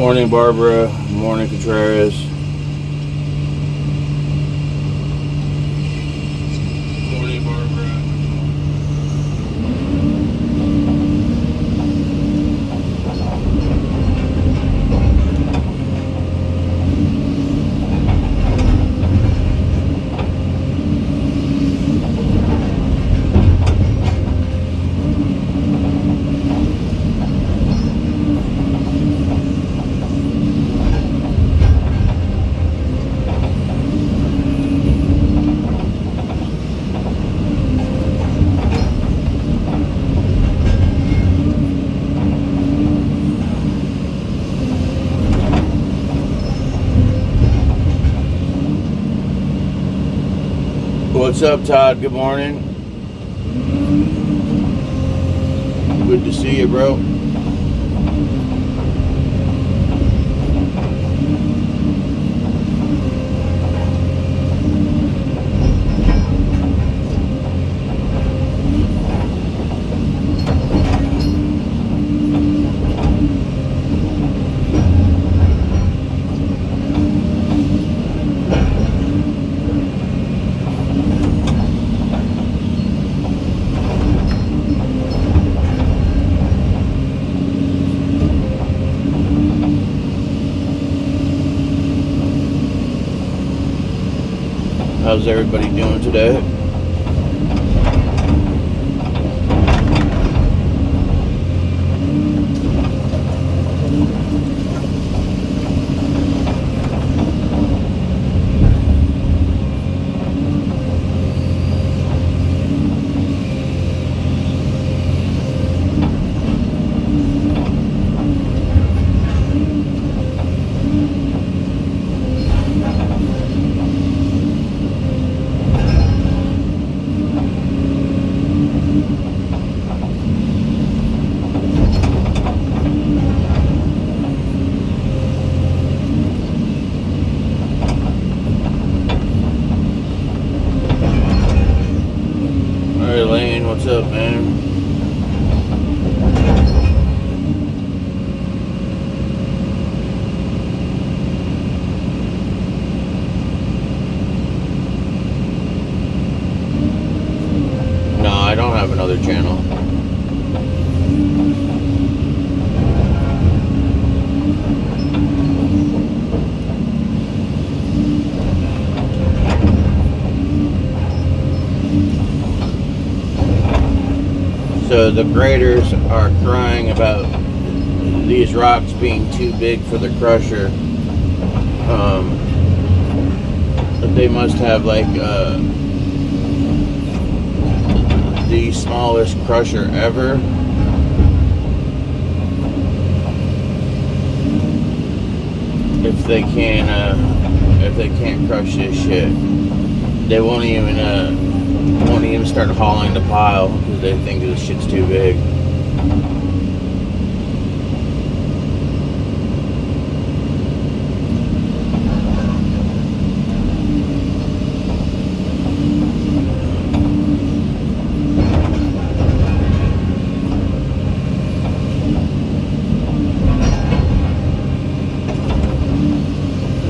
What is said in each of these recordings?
Morning, Barbara. Morning, Contreras. Morning, Barbara. What's up, Todd? Good morning. Good to see you, bro. How's everybody doing today? What's up, man? No, I don't have another channel. So the graders are crying about these rocks being too big for the crusher. They must have like the smallest crusher ever. If they can't crush this shit, they won't even start hauling the pile because they think this shit's too big.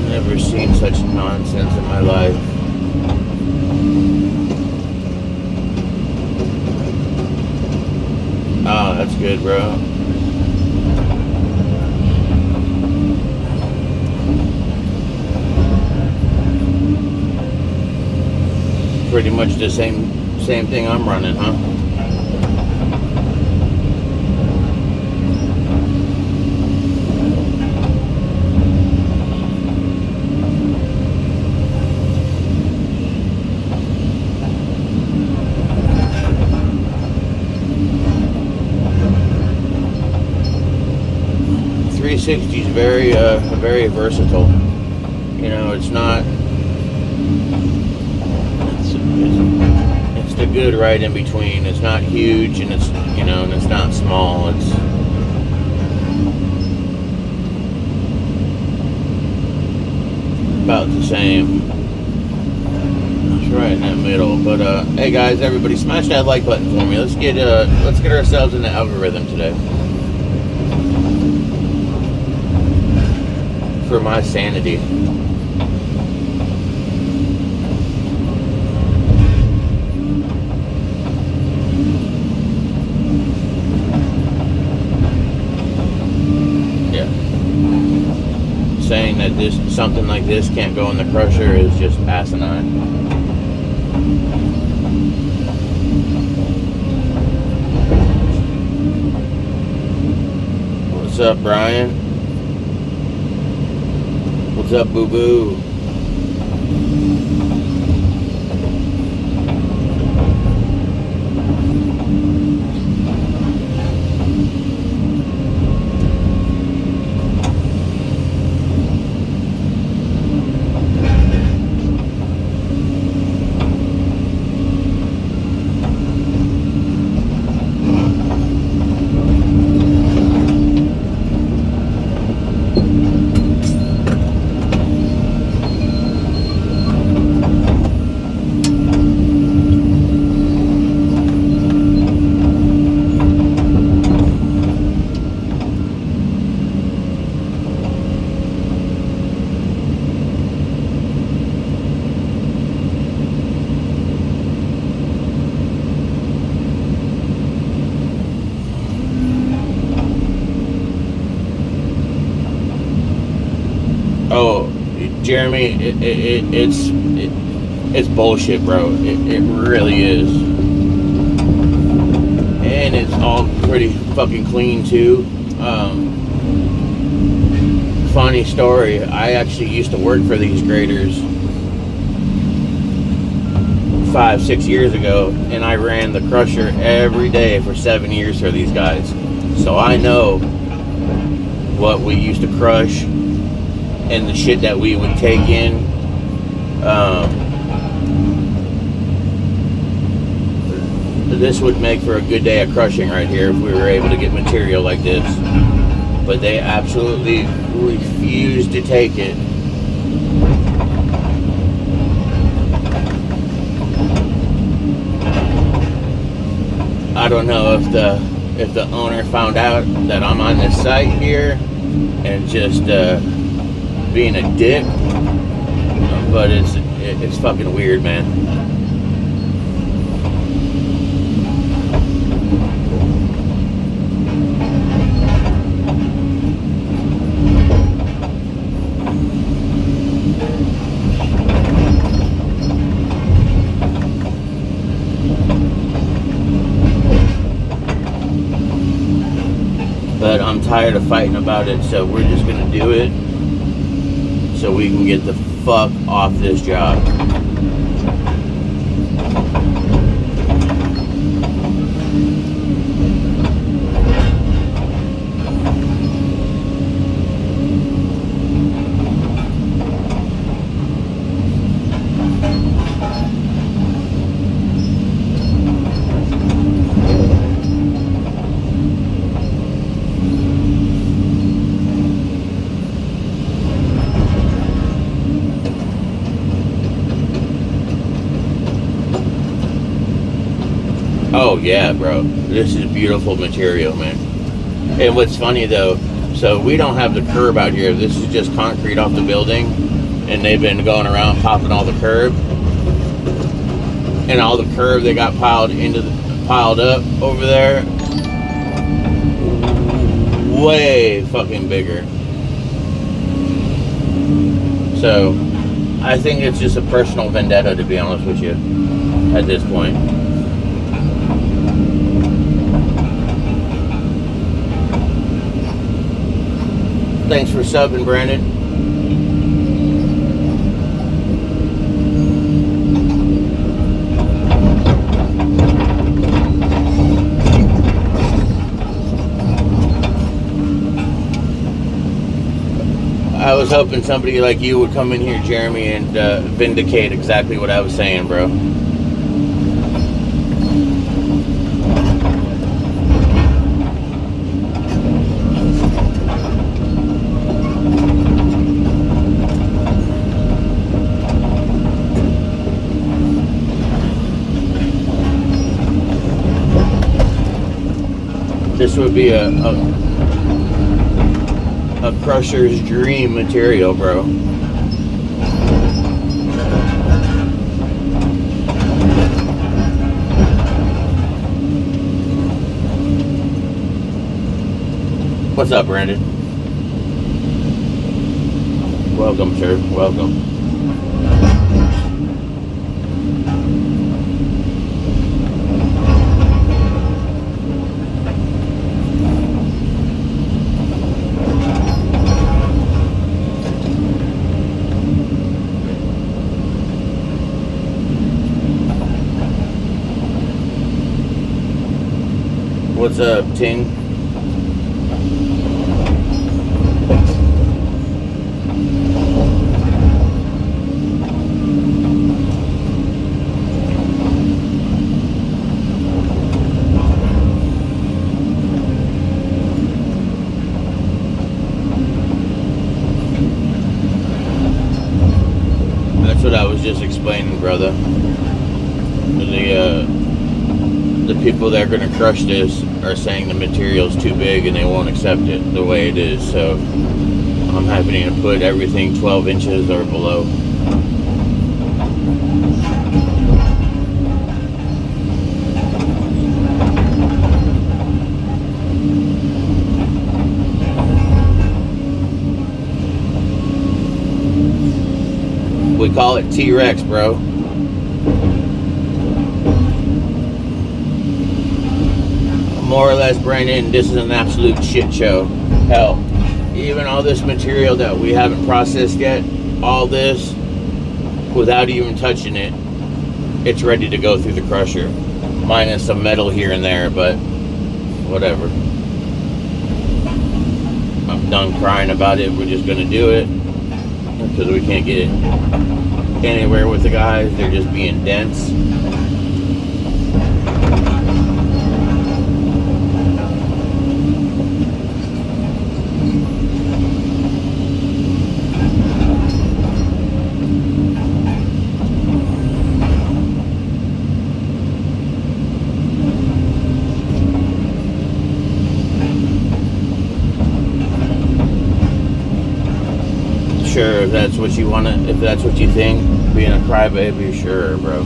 Never seen such nonsense in my life. Oh, that's good, bro. Pretty much the same thing I'm running, huh? .360 is very versatile. You know, it's not. It's the good right in between. It's not huge, and it's and it's not small. It's about the same. It's right in that middle. But hey guys, everybody, smash that like button for me. Let's get ourselves in the algorithm today. for my sanity. Yeah. Saying that something like this can't go in the crusher is just asinine. What's up, Brian? What's up, Boo Boo? Oh, Jeremy, it's bullshit, bro. It really is. And it's all pretty fucking clean, too. Funny story, I actually used to work for these graders 5-6 years ago, and I ran the crusher every day for 7 years for these guys. So I know what we used to crush and the shit that we would take in. This would make for a good day of crushing right here if we were able to get material like this. But they absolutely refused to take it. I don't know if the owner found out that I'm on this site here and just being a dick, but it's fucking weird, man. But I'm tired of fighting about it, so we're just gonna do it so we can get the fuck off this job. Oh yeah, bro, this is beautiful material, man. And what's funny though, so we don't have the curb out here. This is just concrete off the building, and they've been going around popping all the curb, and all the curb they got piled up over there, way fucking bigger. So I think it's just a personal vendetta, to be honest with you, at this point. Thanks for subbing, Brandon. I was hoping somebody like you would come in here, Jeremy, and vindicate exactly what I was saying, bro. This would be a a crusher's dream material, bro. What's up, Brandon? Welcome, sir. Welcome. What's up, Ting? That's what I was just explaining, brother. The people that are going to crush this are saying the material's too big and they won't accept it the way it is. So I'm having to put everything 12 inches or below. We call it T-Rex, bro. More or less, Brandon, this is an absolute shit show. Hell, even all this material that we haven't processed yet, all this, without even touching it, it's ready to go through the crusher. Minus some metal here and there, but whatever. I'm done crying about it. We're just gonna do it because we can't get anywhere with the guys. They're just being dense. Sure, if that's what you want to, if that's what you think, being a crybaby, sure, bro.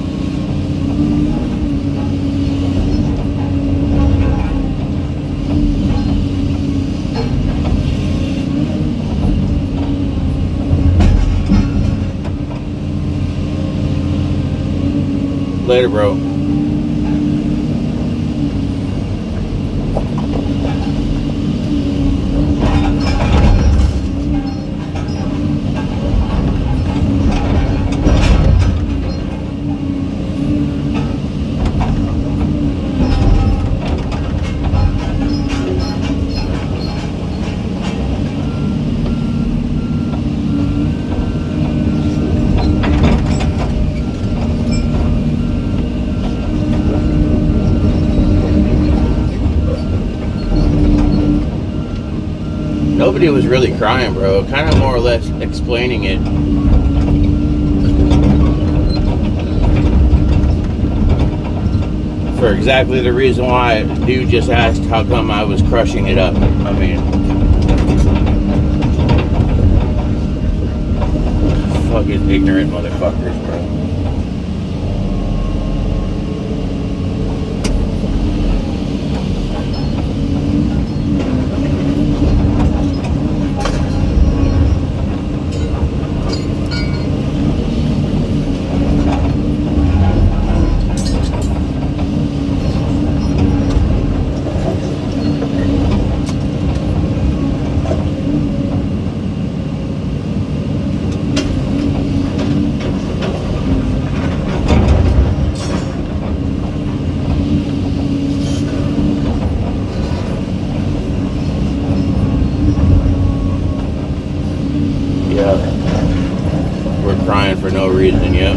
Later, bro. Nobody was really crying, bro. Kind of more or less explaining it. For exactly the reason why dude just asked how come I was crushing it up. I mean, fucking ignorant motherfuckers, bro. We're crying for no reason, yep.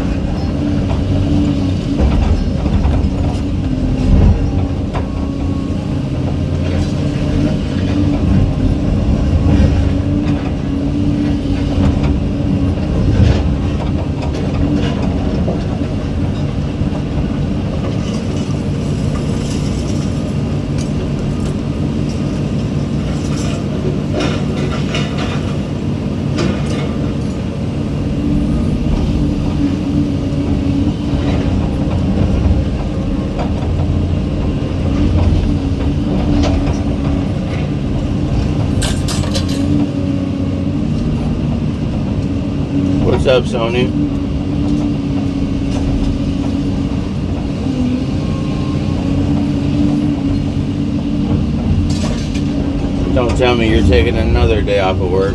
What's up, Sony? Don't tell me you're taking another day off of work.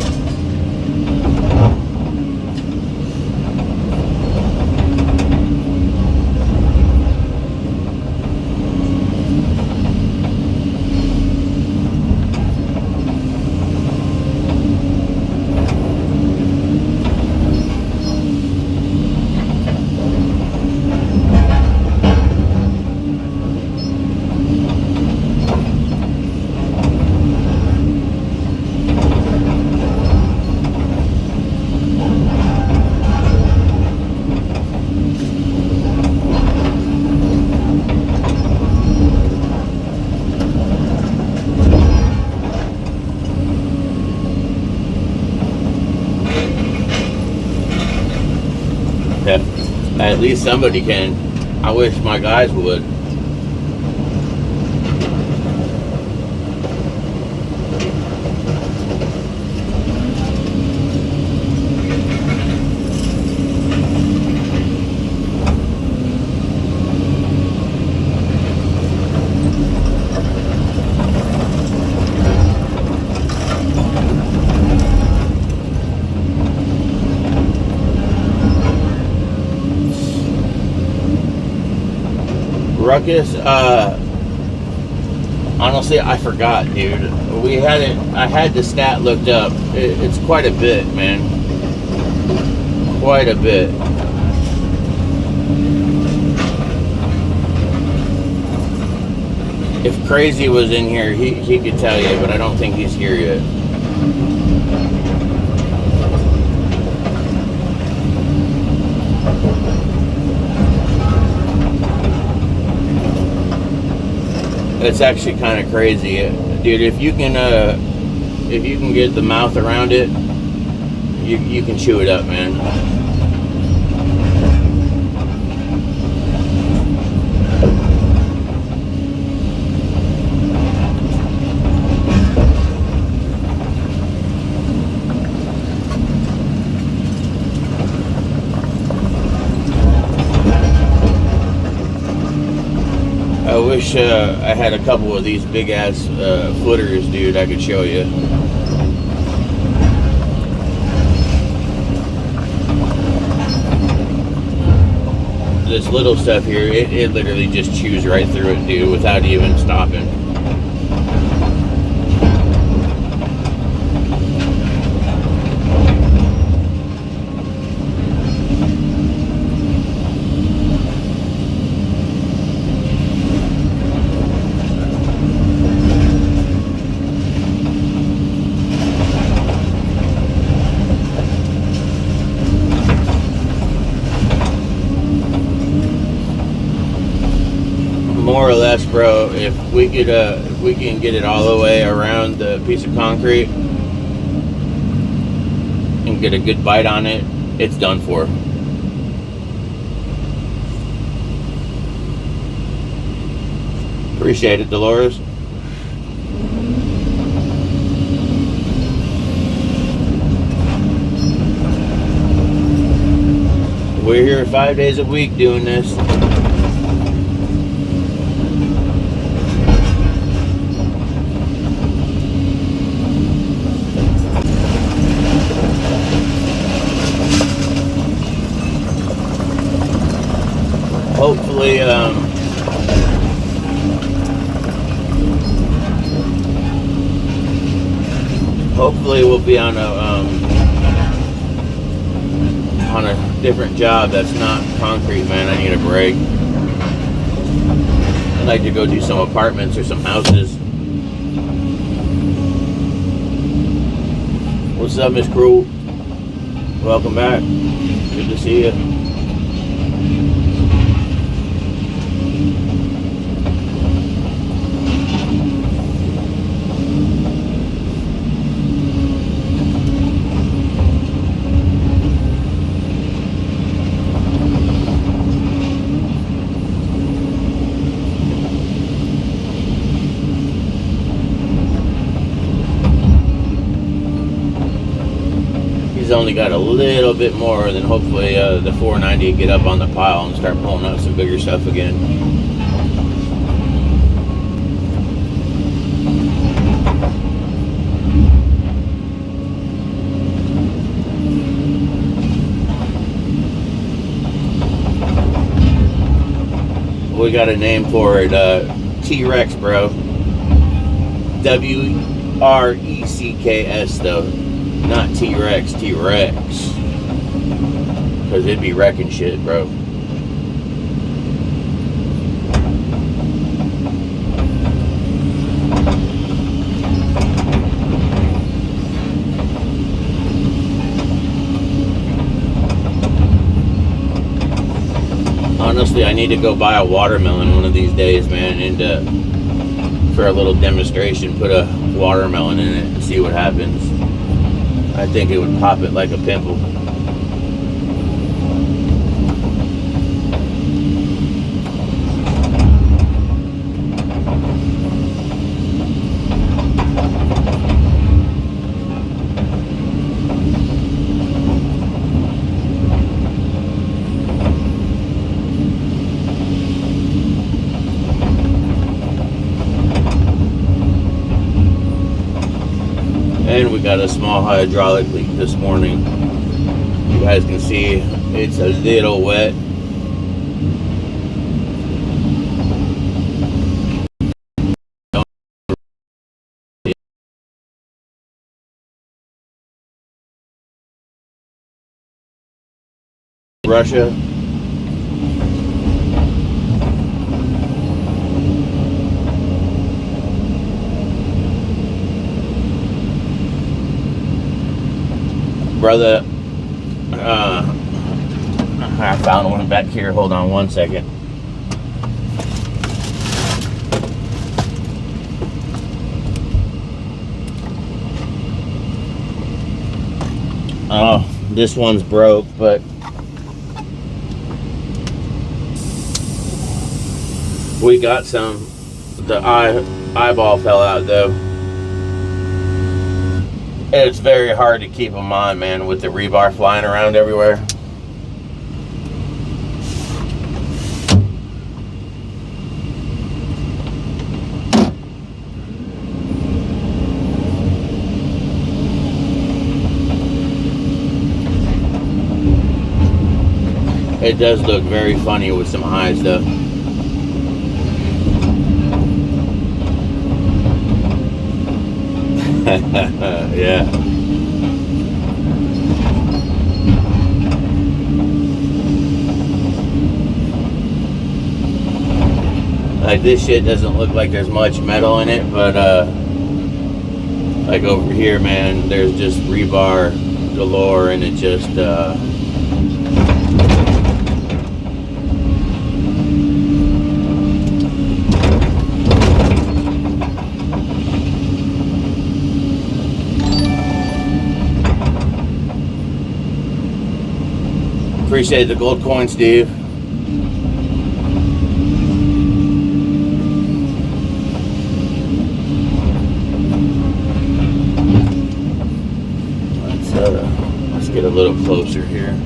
At least somebody can. I wish my guys would. Ruckus, honestly, I forgot, dude. We had it. I had the stat looked up. It's quite a bit, man. Quite a bit. If Crazy was in here, he could tell you, but I don't think he's here yet. It's actually kind of crazy, dude. If you can get the mouth around it, you can chew it up, man. I wish I had a couple of these big ass footers, dude. I could show you. This little stuff here, it literally just chews right through it, dude, without even stopping. More or less, bro, if we can get it all the way around the piece of concrete and get a good bite on it, it's done for. Appreciate it, Dolores. We're here 5 days a week doing this. Hopefully we'll be on a different job that's not concrete, man. I need a break. I'd like to go do some apartments or some houses. What's up, Miss Crew? Welcome back. Good to see you. he's only got a little bit more, then hopefully the 490 will get up on the pile and start pulling out some bigger stuff again. We got a name for it, T-Rex, bro. W-R-E-C-K-S, though. Not T-Rex, T-Rex. Because it'd be wrecking shit, bro. Honestly, I need to go buy a watermelon one of these days, man, and for a little demonstration, put a watermelon in it and see what happens. I think it would pop it like a pimple. And we got a small hydraulic leak this morning. You guys can see it's a little wet. Russia. Brother, I found one back here. Hold on one second. Oh, this one's broke, but we got some. The eyeball fell out though. It's very hard to keep them on, man, with the rebar flying around everywhere. It does look very funny with some eyes, though. Yeah. Like, this shit doesn't look like there's much metal in it, but like over here, man, there's just rebar galore, and it just appreciate the gold coin, Steve. Let's get a little closer here.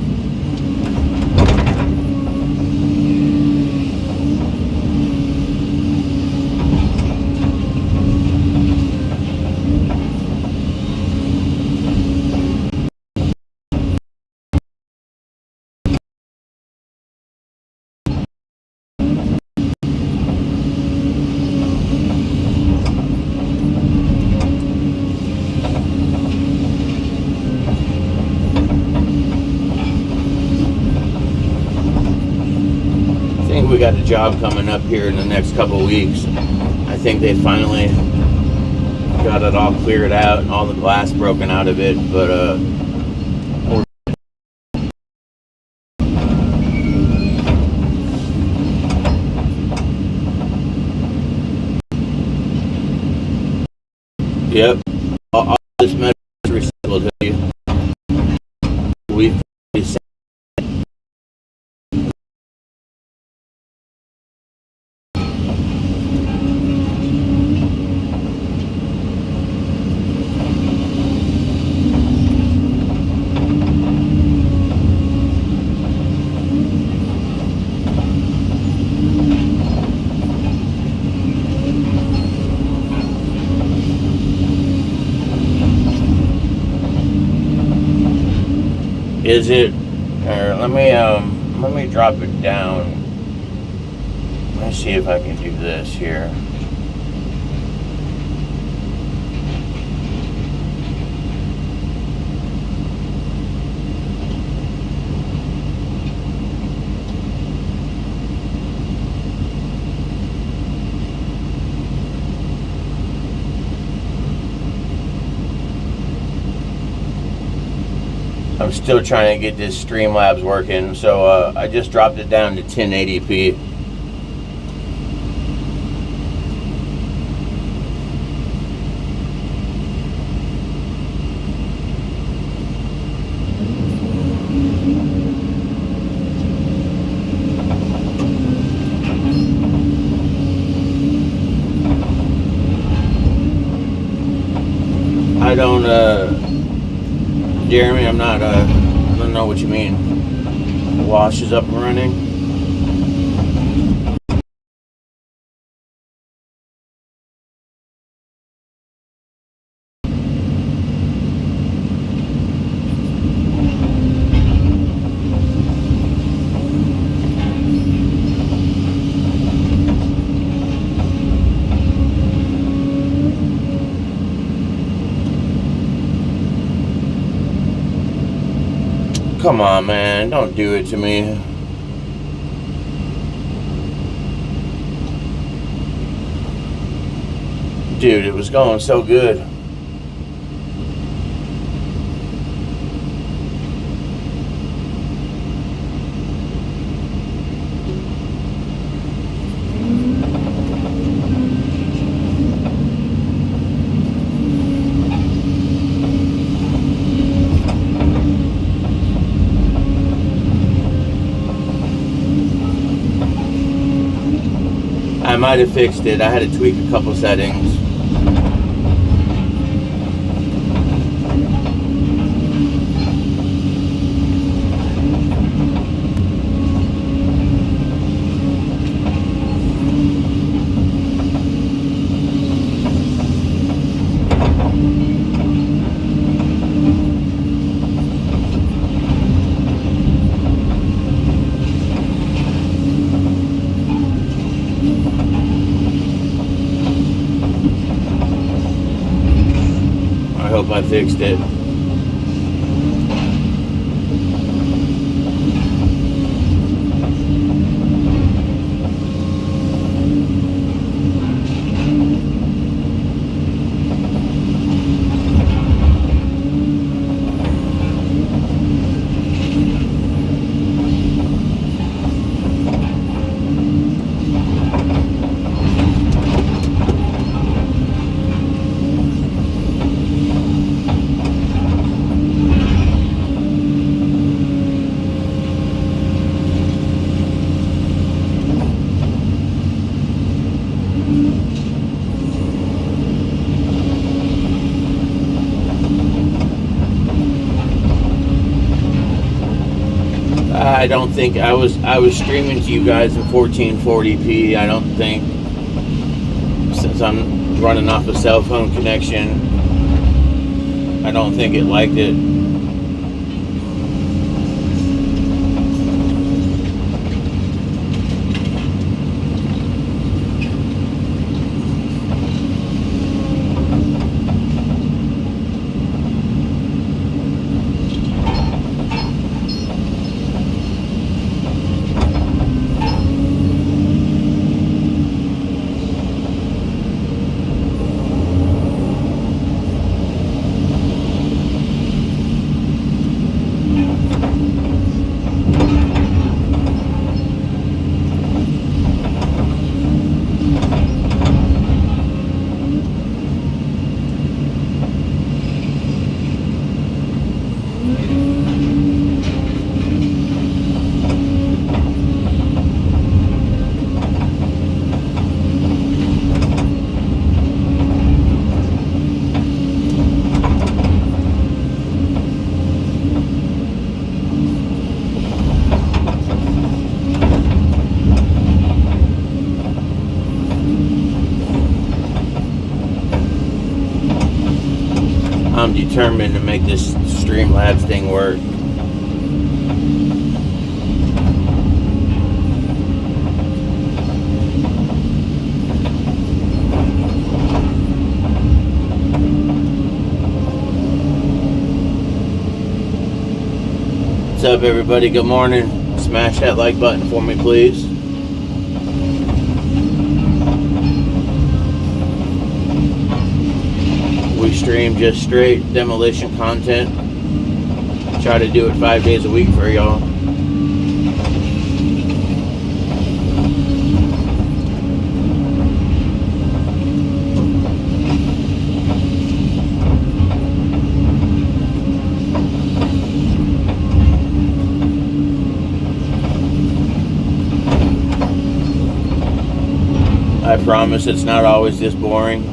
We got a job coming up here in the next couple weeks. I think they finally got it all cleared out and all the glass broken out of it, but yep, all this metal is recycled to you. We've Is it? Or let me drop it down. Let's see if I can do this here. I'm still trying to get this Streamlabs working, so I just dropped it down to 1080p. I don't, Jeremy, I'm not, I don't know what you mean. The wash is up and running. Come on, man, don't do it to me. Dude, it was going so good. I might have fixed it. I had to tweak a couple settings. I hope I fixed it. I don't think I was streaming to you guys in 1440p. I don't think, since I'm running off a cell phone connection, I don't think it liked it. I'm determined to make this Streamlabs thing work. What's up, everybody? Good morning. Smash that like button for me, please. We stream just straight demolition content. Try to do it 5 days a week for y'all. I promise it's not always this boring.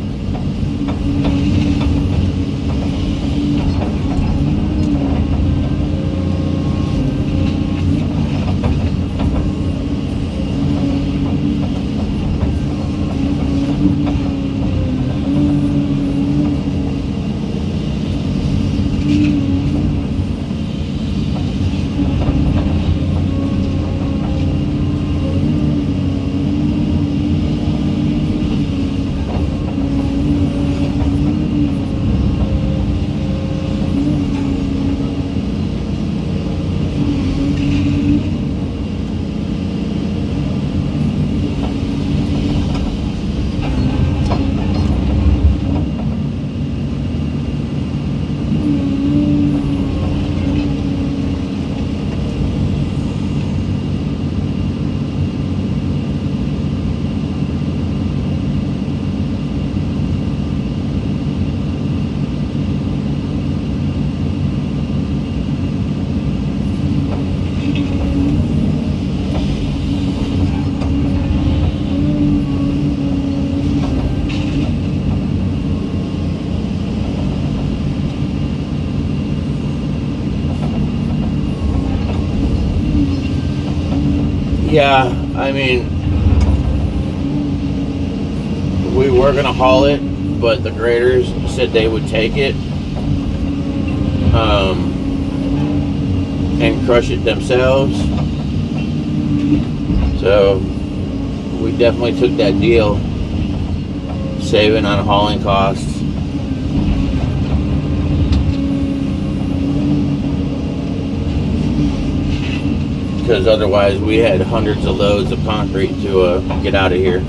Yeah, I mean, we were gonna haul it, but the graders said they would take it and crush it themselves. So we definitely took that deal, saving on hauling costs. Because otherwise we had hundreds of loads of concrete to get out of here.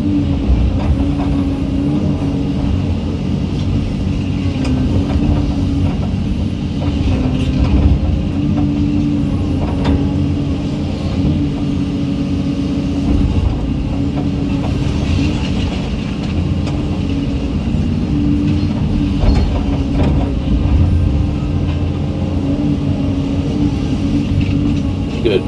Good.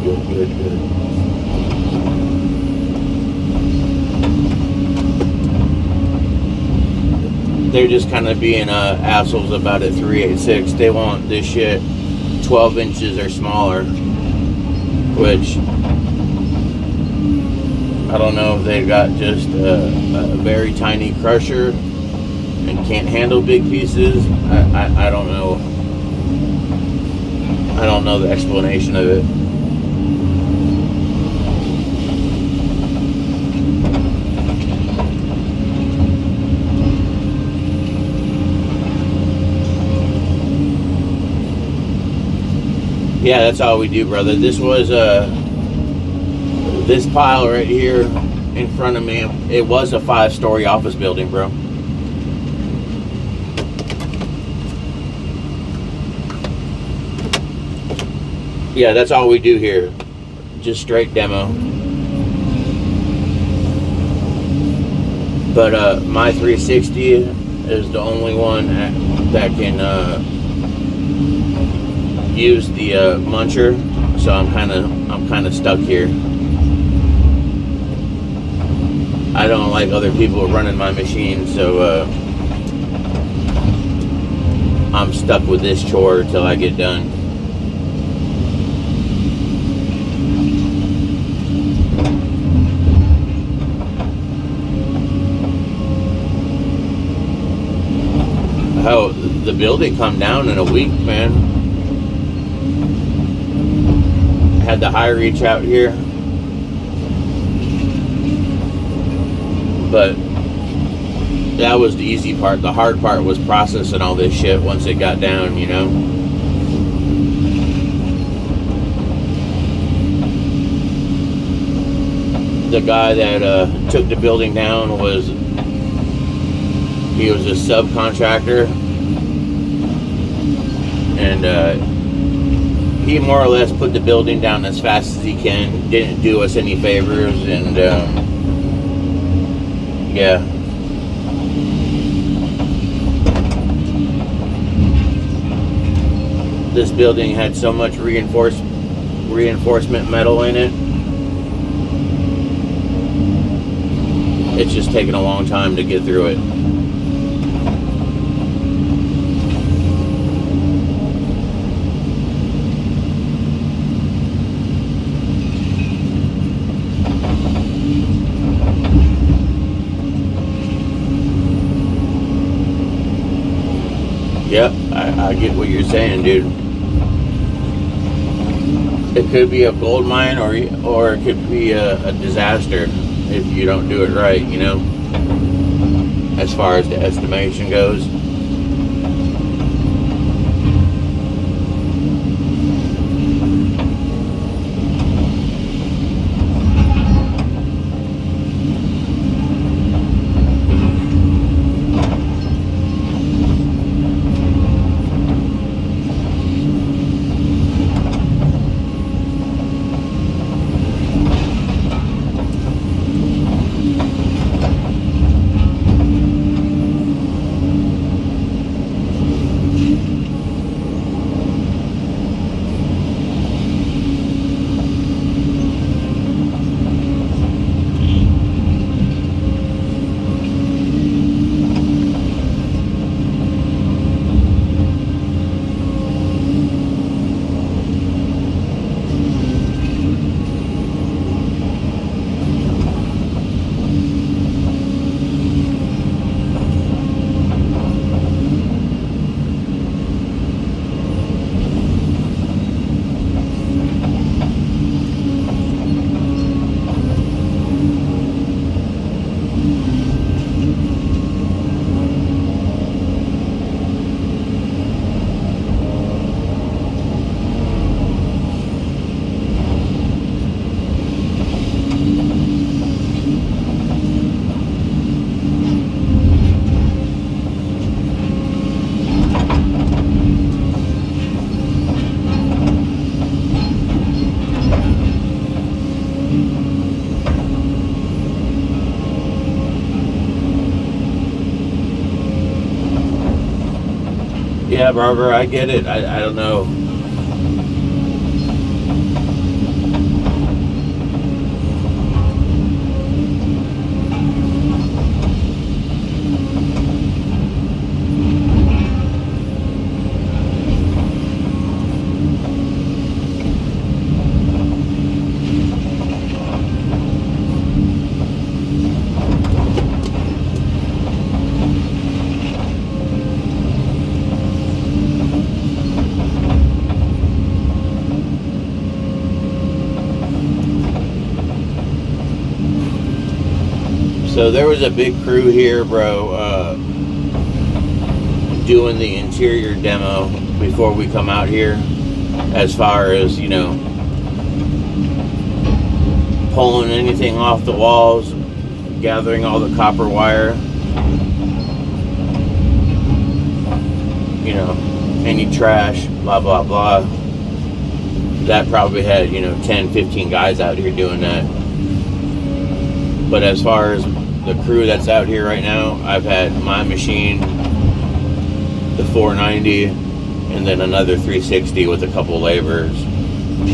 They're just kind of being assholes about it. 386. They want this shit 12 inches or smaller, which I don't know if they've got just a very tiny crusher and can't handle big pieces. I don't know. I don't know the explanation of it. Yeah, that's all we do, brother. This was this pile right here in front of me. It was a 5-story office building, bro. Yeah, that's all we do here. Just straight demo. But my 360 is the only one that can use the muncher, so I'm kind of stuck here. I don't like other people running my machine, so I'm stuck with this chore till I get done. Oh, the building come down in a week, man. Had the high reach out here, but that was the easy part. The hard part was processing all this shit once it got down, you know. the guy that took the building down was a subcontractor, and he more or less put the building down as fast as he can. Didn't do us any favors, and yeah. This building had so much reinforcement metal in it. It's just taken a long time to get through it. Yep, I get what you're saying, dude. It could be a gold mine, or it could be a disaster if you don't do it right, you know, as far as the estimation goes. Yeah, Barbara, I get it. I don't know. So there was a big crew here, bro, doing the interior demo before we come out here, as far as, you know, pulling anything off the walls, gathering all the copper wire, you know, any trash, blah, blah, blah. That probably had, you know, 10, 15 guys out here doing that. But as far as the crew that's out here right now, I've had my machine, the 490, and then another 360 with a couple laborers.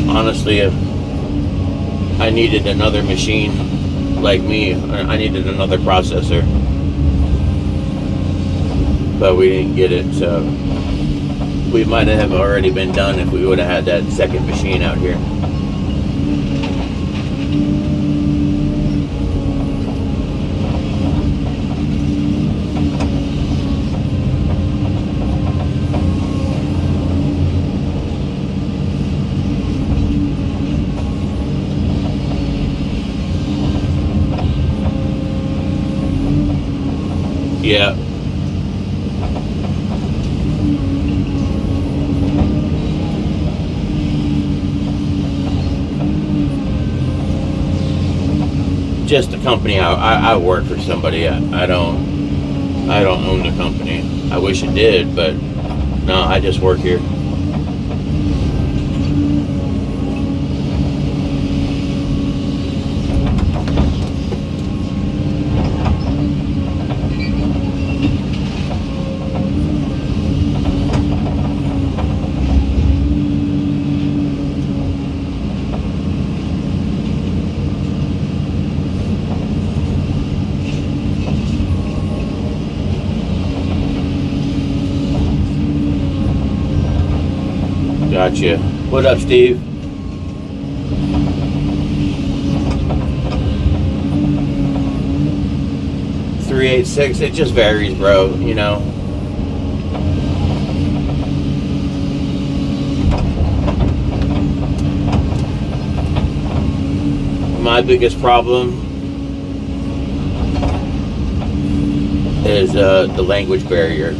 Honestly, if I needed another machine like me, I needed another processor, but we didn't get it, so we might have already been done if we would have had that second machine out here. Yeah. Just the company. I work for somebody. I don't own the company. I wish it did, but no, I just work here. Gotcha. What up, Steve? 386. It just varies, bro. You know. My biggest problem is the language barrier.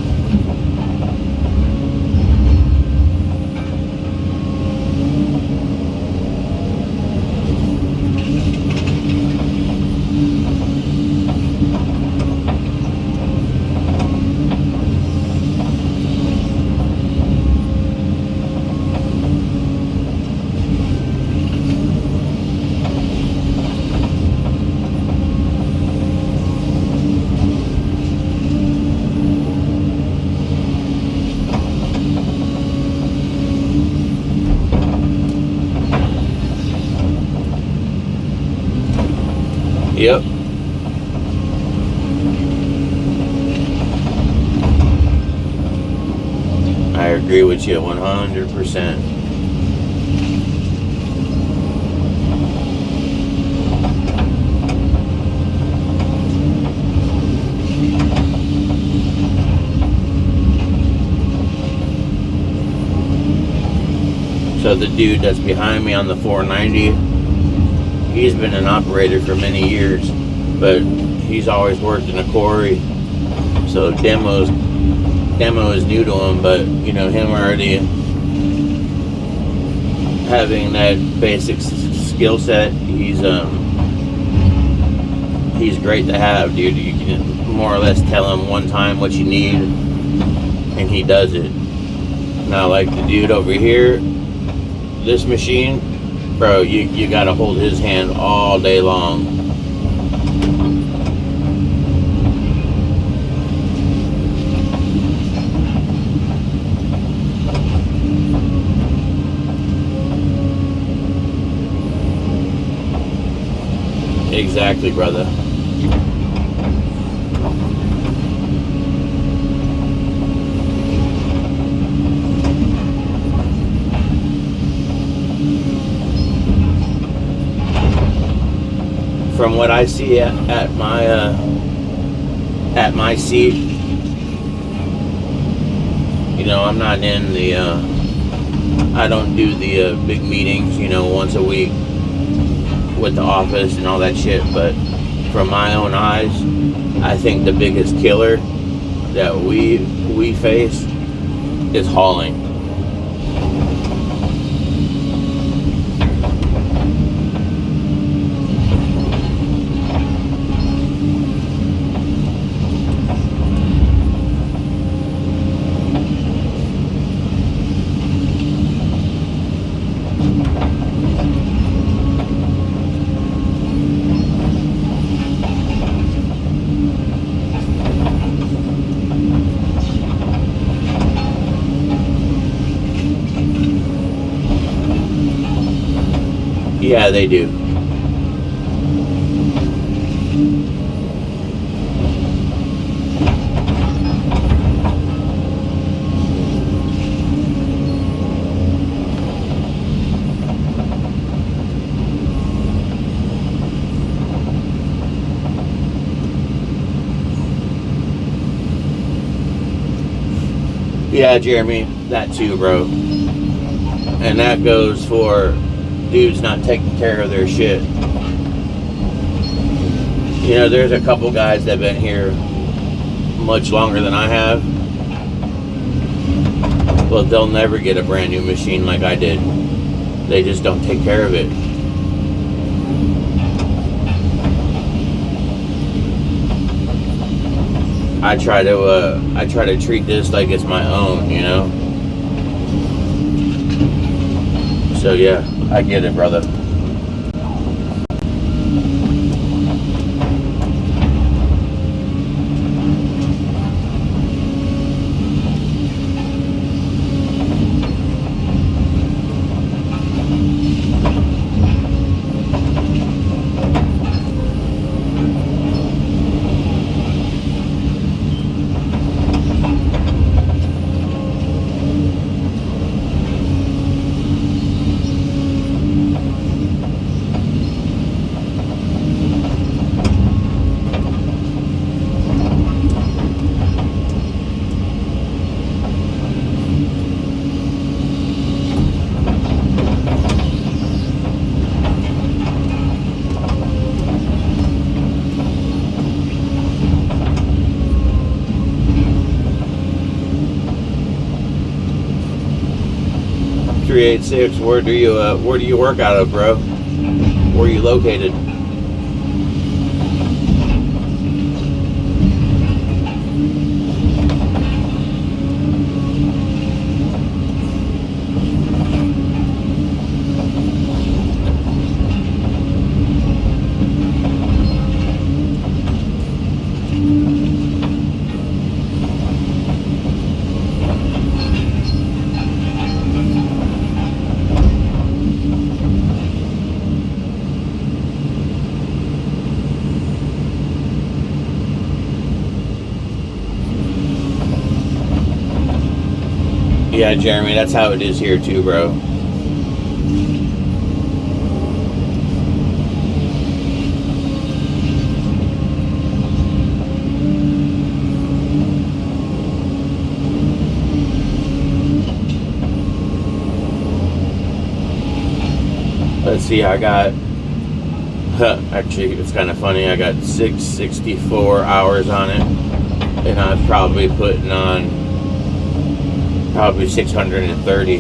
Yep. I agree with you 100%. So the dude that's behind me on the 490, he's been an operator for many years, but he's always worked in a quarry. So demo is new to him, but you know, him already having that basic skill set, he's great to have, dude. You can more or less tell him one time what you need, and he does it. Now, like the dude over here, this machine, bro, you gotta hold his hand all day long. Exactly, brother. From what I see at my seat, you know, I'm not in the I don't do the big meetings, you know, once a week with the office and all that shit, but from my own eyes, I think the biggest killer that we face is hauling. Yeah, they do. Yeah, Jeremy, that too, bro. And that goes for dudes not taking care of their shit. You know, there's a couple guys that have been here much longer than I have. Well, they'll never get a brand new machine like I did. They just don't take care of it. I try to treat this like it's my own, you know. So yeah, I get it, brother. Where do you work out of, bro? Where are you located? Yeah, Jeremy, that's how it is here too, bro. Let's see, I got, actually, it's kind of funny, I got 664 hours on it, and I'm probably putting on probably 630.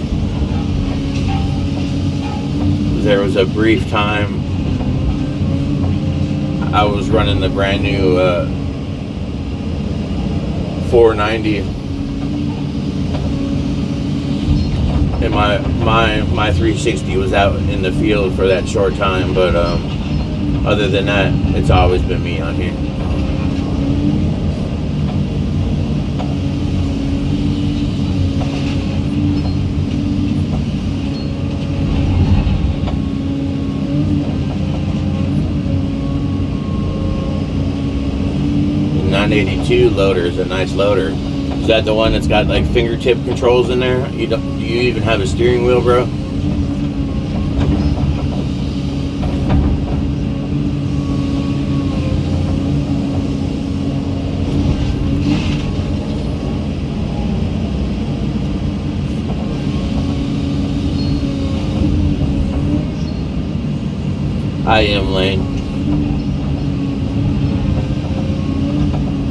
There was a brief time I was running the brand new 490, and my 360 was out in the field for that short time, but other than that, it's always been me on here. The 982 loader is a nice loader. Is that the one that's got like fingertip controls in there? Do you even have a steering wheel, bro? I am, Lane.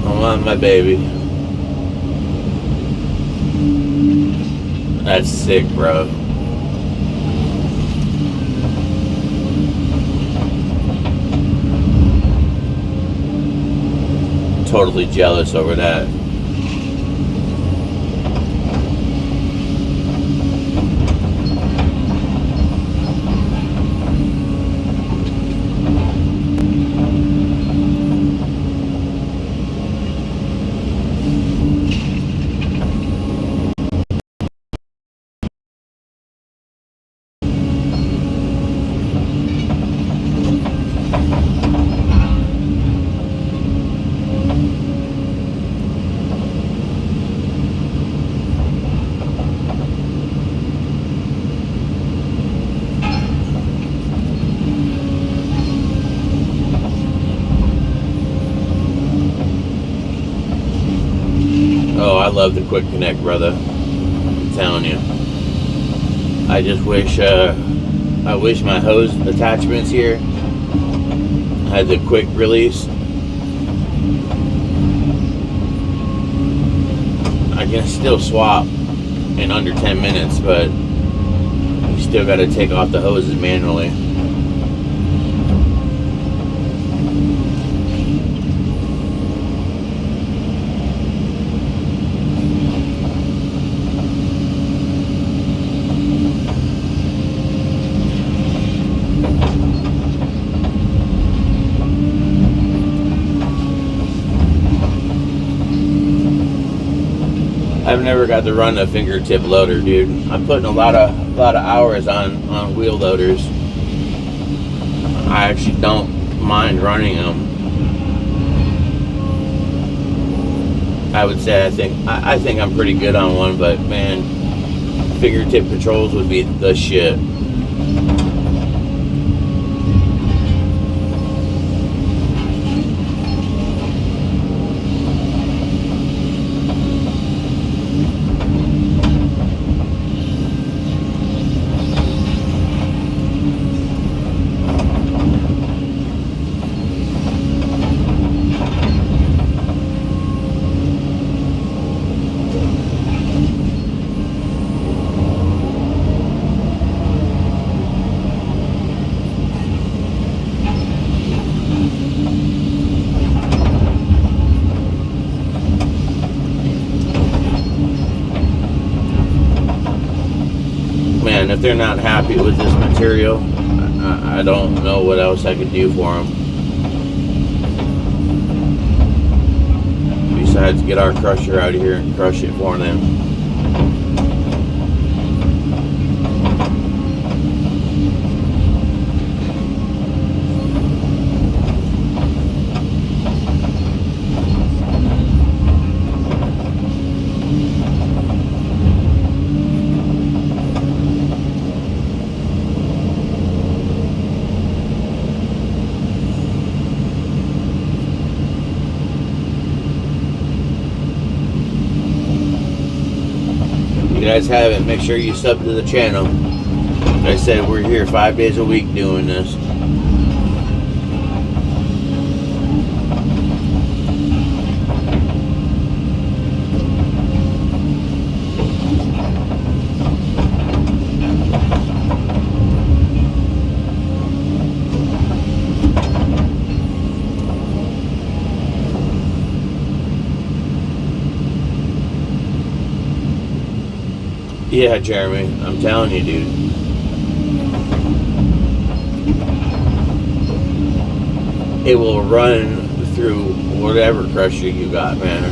I'm on my baby. That's sick, bro. Totally jealous over that. Oh, I love the quick connect, brother. I'm telling you. I just wish I wish my hose attachments here had the quick release. I can still swap in under 10 minutes, but you still got to take off the hoses manually. I've never got to run a fingertip loader, dude. I'm putting a lot of hours on wheel loaders. I actually don't mind running them. I would say I think I'm pretty good on one, but man, fingertip controls would be the shit. Man, if they're not happy with this material, I don't know what else I could do for them. Besides get our crusher out of here and crush it for them. If you guys haven't, make sure you sub to the channel. Like I said, we're here 5 days a week doing this. Yeah, Jeremy, I'm telling you, dude. It will run through whatever crusher you got, man.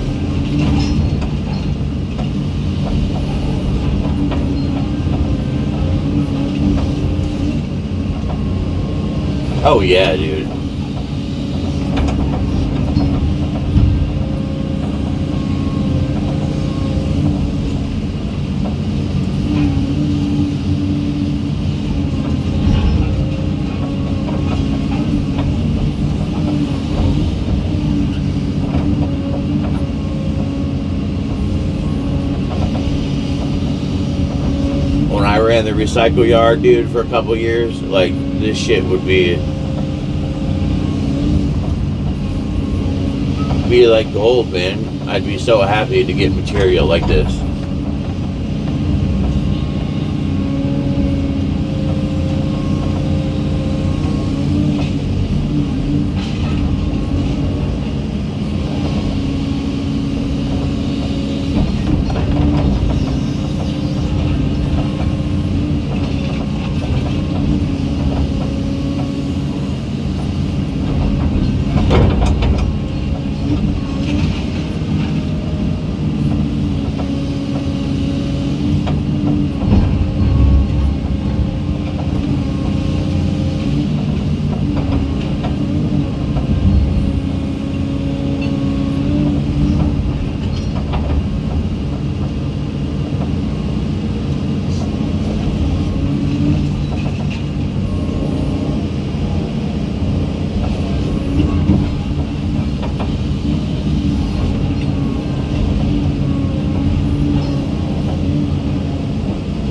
Oh yeah, dude. When I ran the recycle yard, dude, for a couple years, like, this shit would be like gold, man. I'd be so happy to get material like this.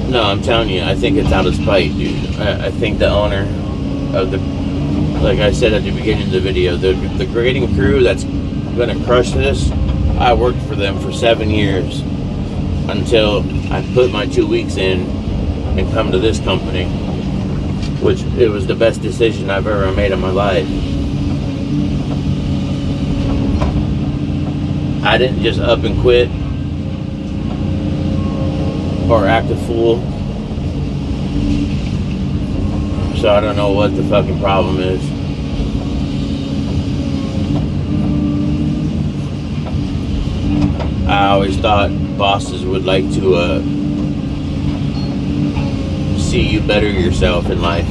No, I'm telling you, I think it's out of spite, dude. I think the owner of the, like I said at the beginning of the video, the grading crew that's gonna crush this, I worked for them for 7 years until I put my 2 weeks in and come to this company, which it was the best decision I've ever made in my life. I didn't just up and quit or act a fool. So I don't know what the fucking problem is. I always thought bosses would like to see you better yourself in life.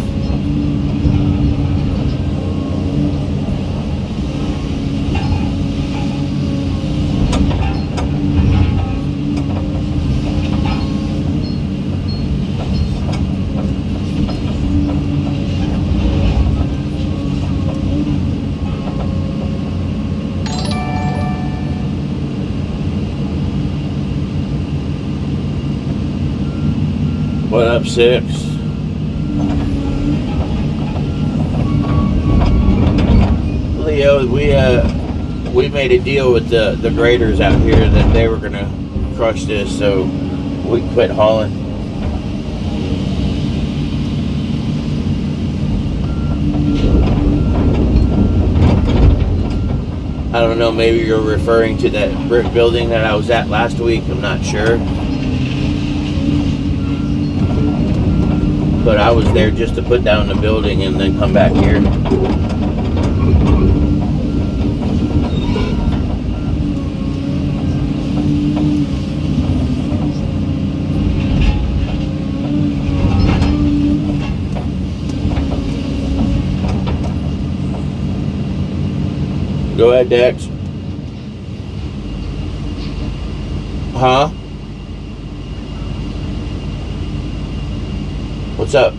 What up, Six? Leo, we made a deal with the graders out here that they were gonna crush this, so we quit hauling. I don't know, maybe you're referring to that brick building that I was at last week, I'm not sure. But I was there just to put down the building and then come back here. Go ahead, Dex. Huh? What's up?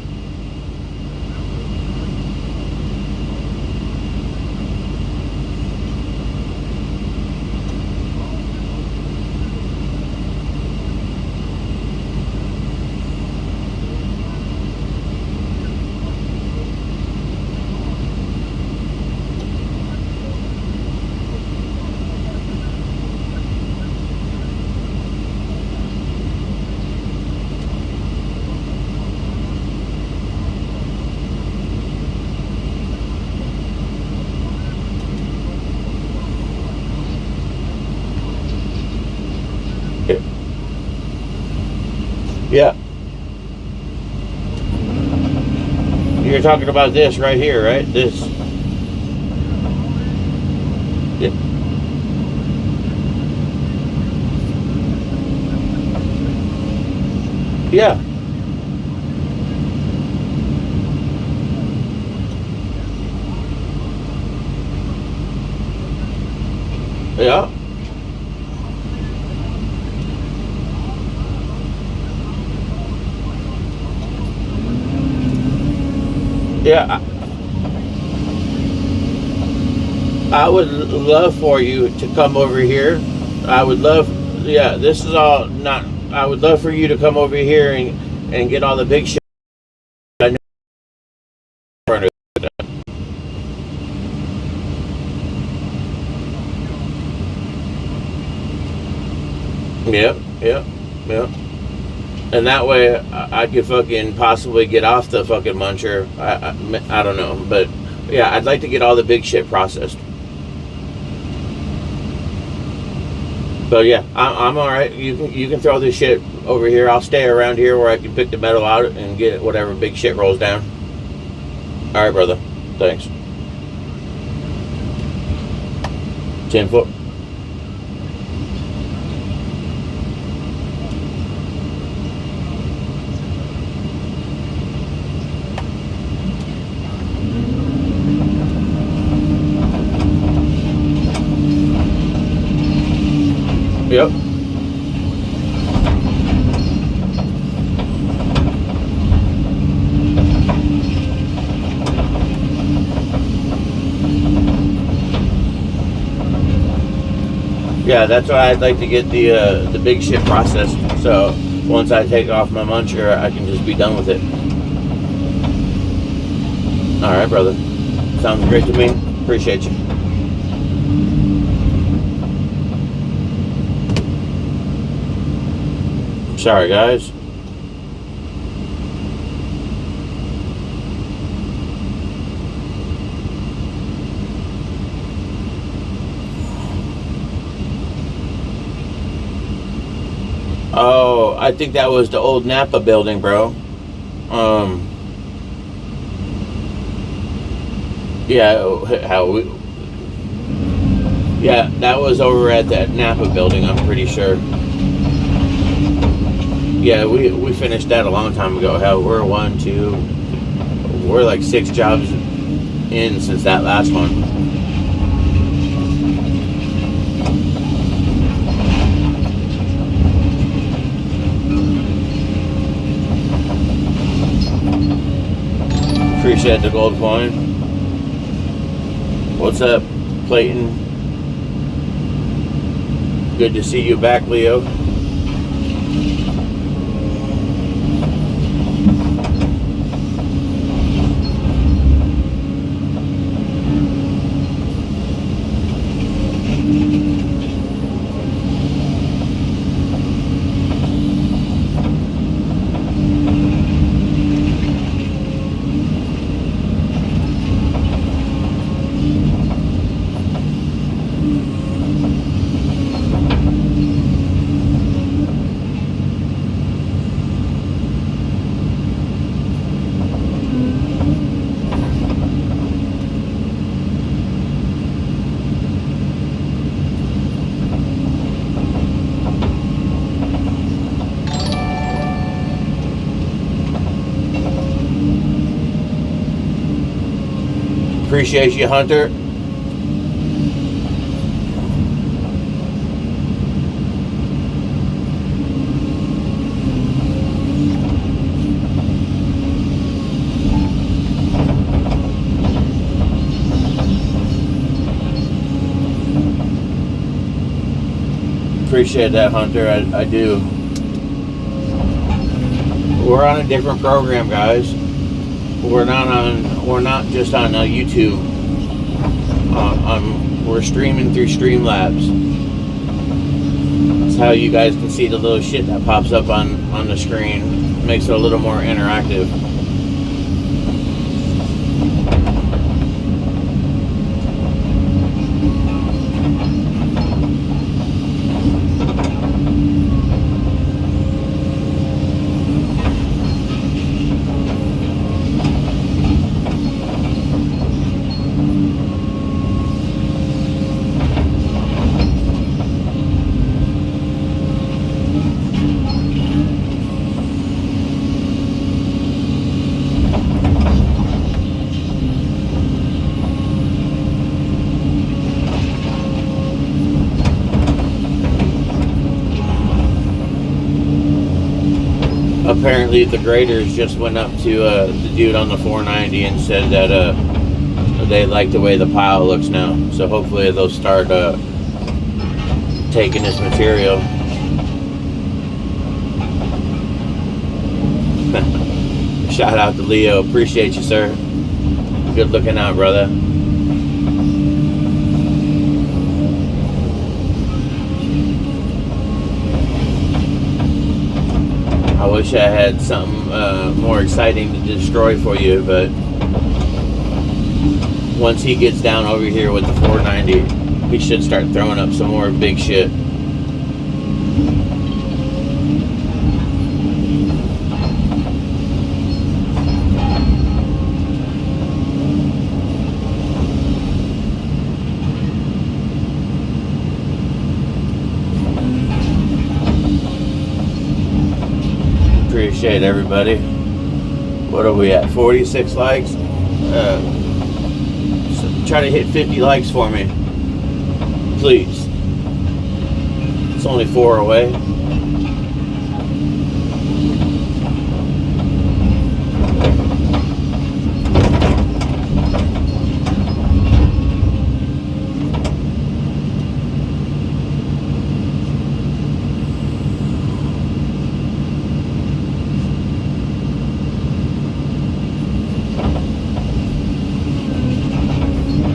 Yeah. You're talking about this right here, right? This. Yeah. Yeah. Yeah. Yeah, I would love for you to come over here. I would love, yeah, this is all not, I would love for you to come over here and get all the big shit. I know. Yep, yep, yep. And that way I could fucking possibly get off the fucking muncher. I don't know, but yeah, I'd like to get all the big shit processed. But yeah, I'm all right. You can throw this shit over here. I'll stay around here where I can pick the metal out and get whatever big shit rolls down. All right, brother. Thanks. 10 foot. Yep. Yeah, that's why I'd like to get the big shit processed. So once I take off my muncher, I can just be done with it. All right, brother. Sounds great to me. Appreciate you. Sorry, guys. Oh, I think that was the old Napa building, bro. Yeah, Yeah, that was over at that Napa building, I'm pretty sure. Yeah, we finished that a long time ago. Hell, we're like 6 jobs in since that last one. Appreciate the gold coin. What's up, Clayton? Good to see you back, Leo. Appreciate you, Hunter. Appreciate that, Hunter. I do. We're on a different program, guys. We're not just on YouTube. We're streaming through Streamlabs. That's how you guys can see the little shit that pops up on the screen. Makes it a little more interactive. Apparently the graders just went up to the dude on the 490 and said that they like the way the pile looks now. So hopefully they'll start taking this material. Shout out to Leo. Appreciate you, sir. Good looking out, brother. I wish I had something more exciting to destroy for you, but once he gets down over here with the 490, he should start throwing up some more big shit. Appreciate everybody. What are we at? 46 likes? So try to hit 50 likes for me, please. It's only 4 away.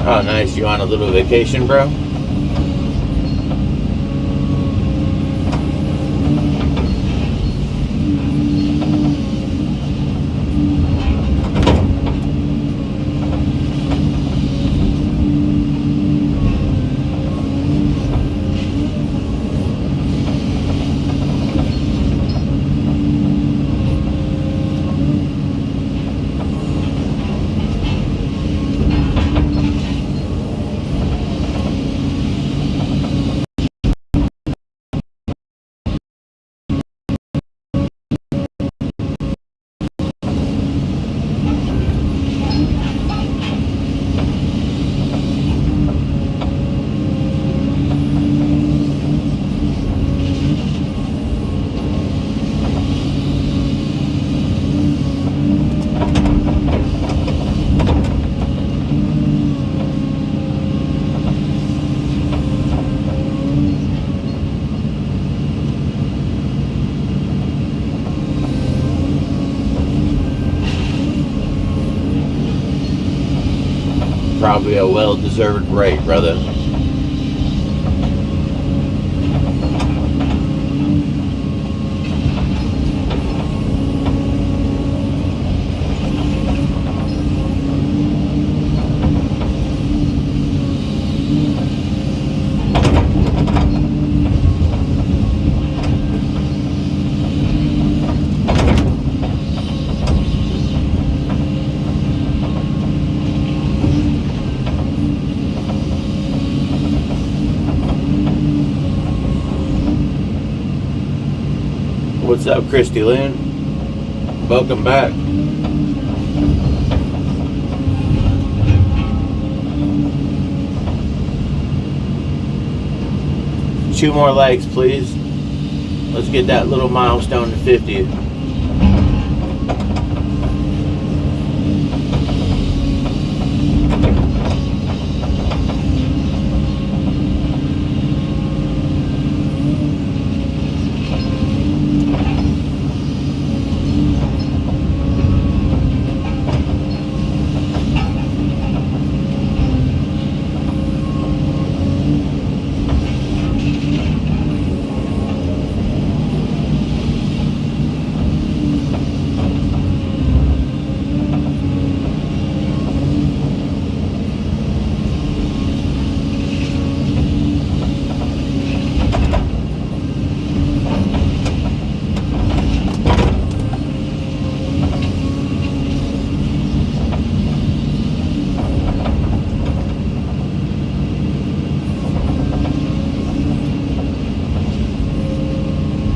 Oh, nice. You on a little vacation, bro? Probably a well-deserved break, brother. What's up, Christy Lynn? Welcome back. 2 more likes, please. Let's get that little milestone to 50.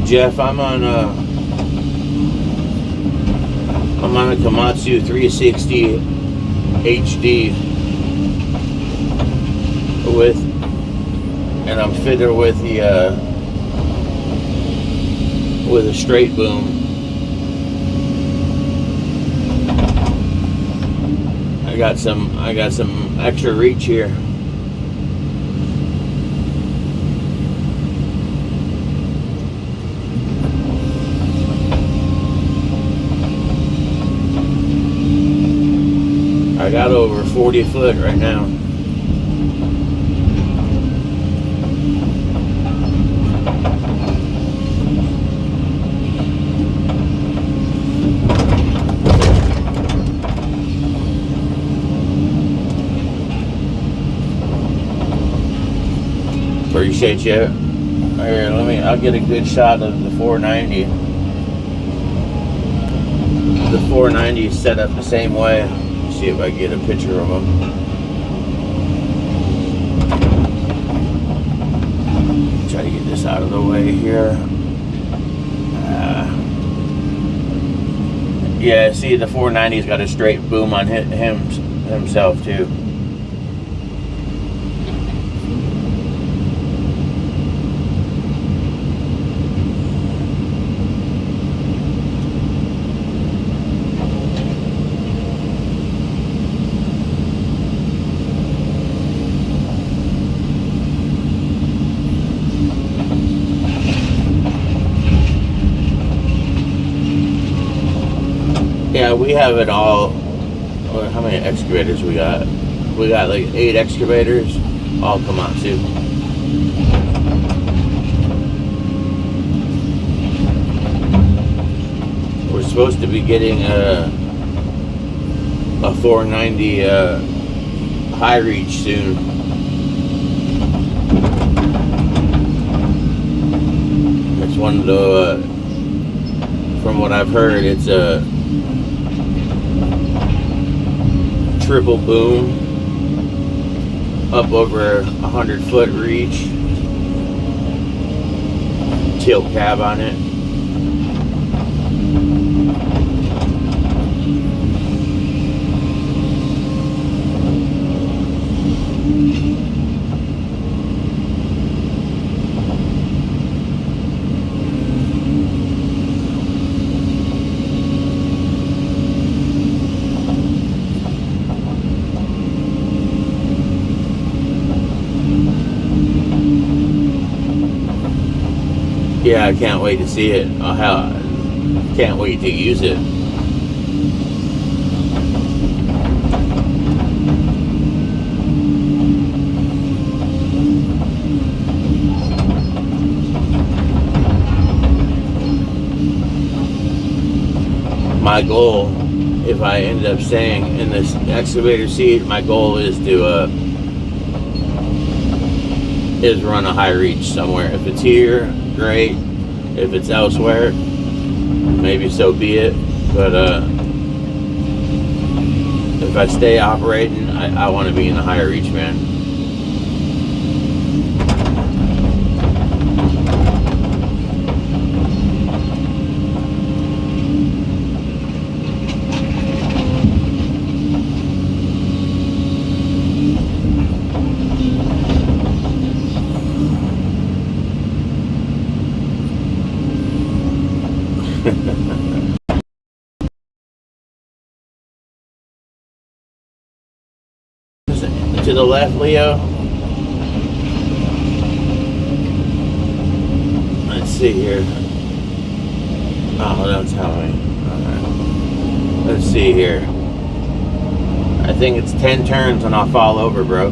Jeff, I'm on a Komatsu 360 HD and I'm fitted with a straight boom. I got some extra reach here. I got over 40 foot right now. Appreciate you. Here, I'll get a good shot of the 490. The 490 is set up the same way. See if I get a picture of them. Try to get this out of the way here. Yeah, see, the 490's got a straight boom on himself too. Yeah, we have it all. How many excavators we got? We got like 8 excavators, all Komatsu. We're supposed to be getting a 490 high reach soon. It's one of the, from what I've heard, it's a triple boom, up over 100 foot reach, tilt cab on it. Yeah, I can't wait to see it. Oh, hell, can't wait to use it. my goal, if I end up staying in this excavator seat, my goal is to run a high reach somewhere. If it's here, great. If it's elsewhere, maybe so be it. But if I stay operating, I want to be in the higher reach, man. To the left, Leo. Let's see here. Oh, don't tell me. Alright. Let's see here. I think it's 10 turns and I'll fall over, bro.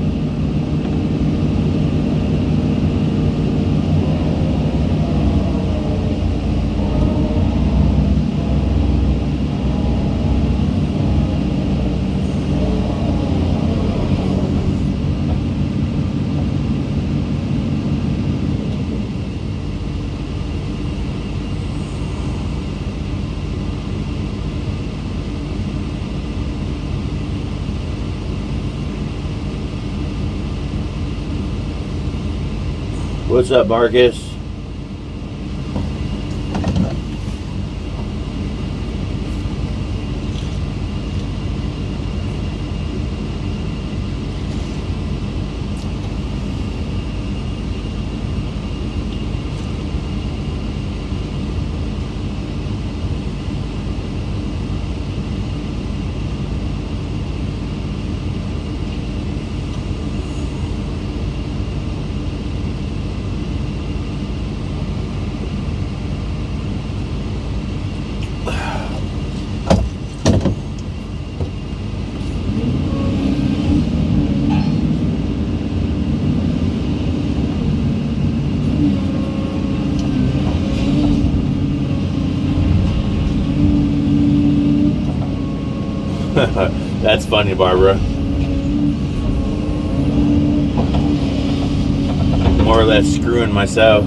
What's up, Marcus? That's funny, Barbara. More or less screwing myself.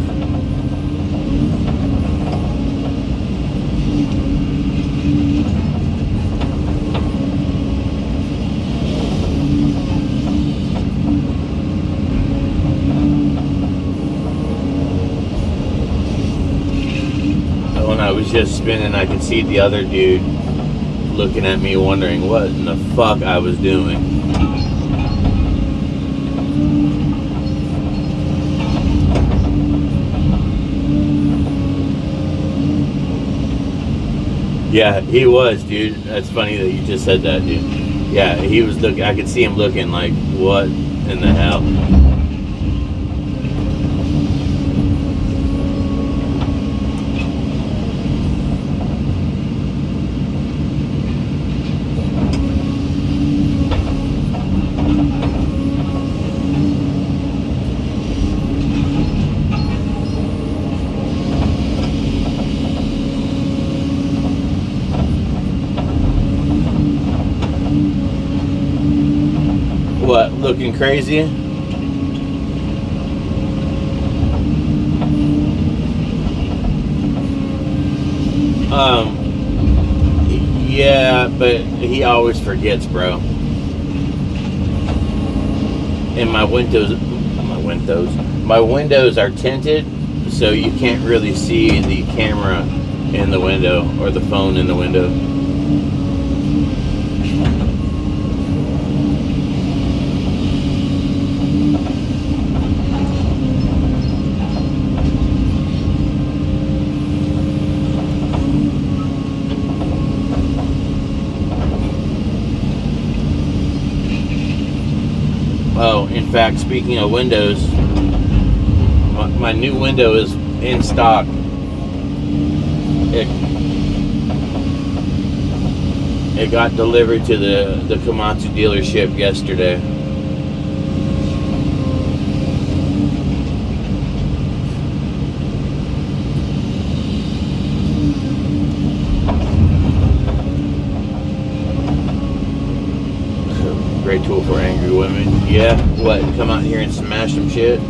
When I was just spinning, I could see the other dude looking at me wondering what in the fuck I was doing. Yeah, he was, dude. That's funny that you just said that, dude. Yeah, he was looking. I could see him looking like, what in the hell? What, looking crazy? Yeah, but he always forgets, bro. And my windows are tinted, so you can't really see the camera in the window or the phone in the window. Oh, in fact, speaking of windows, my new window is in stock. It got delivered to the Komatsu dealership yesterday. for angry women. Yeah, what? Come out here and smash some shit?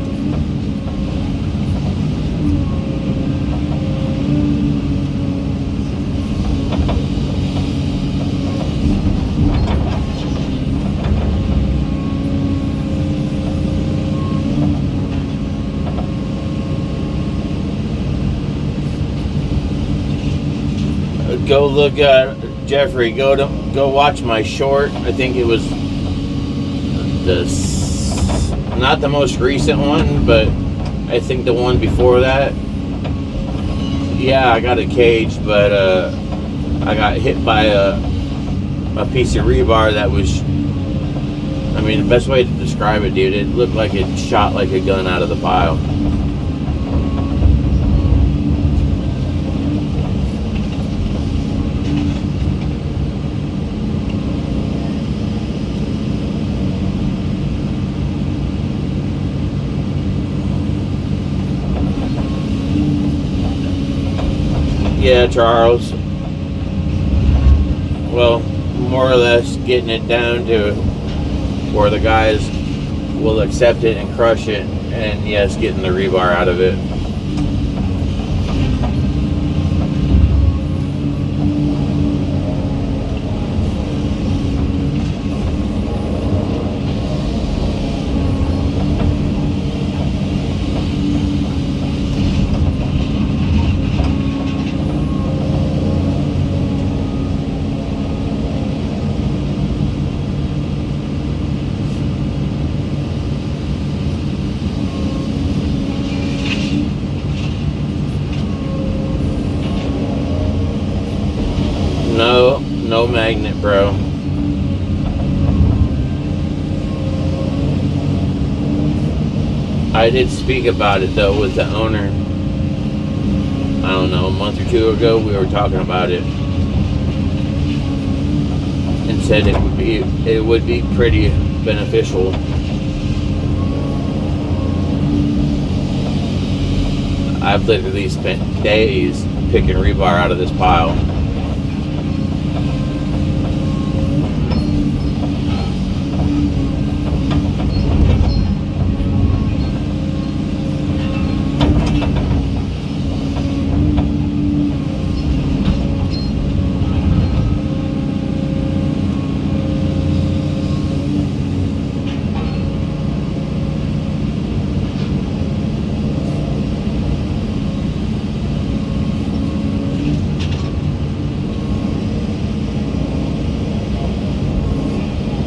Go look at Jeffrey. Go watch my short. I think it was not the most recent one, but I think the one before that. Yeah, I got it caged, but I got hit by a piece of rebar that was. I mean, the best way to describe it, dude, it looked like it shot like a gun out of the pile. Yeah, Charles. Well, more or less getting it down to where the guys will accept it and crush it, and yes, getting the rebar out of it. No magnet, bro. I did speak about it though with the owner. I don't know, a month or two ago we were talking about it, and said it would be pretty beneficial. I've literally spent days picking rebar out of this pile.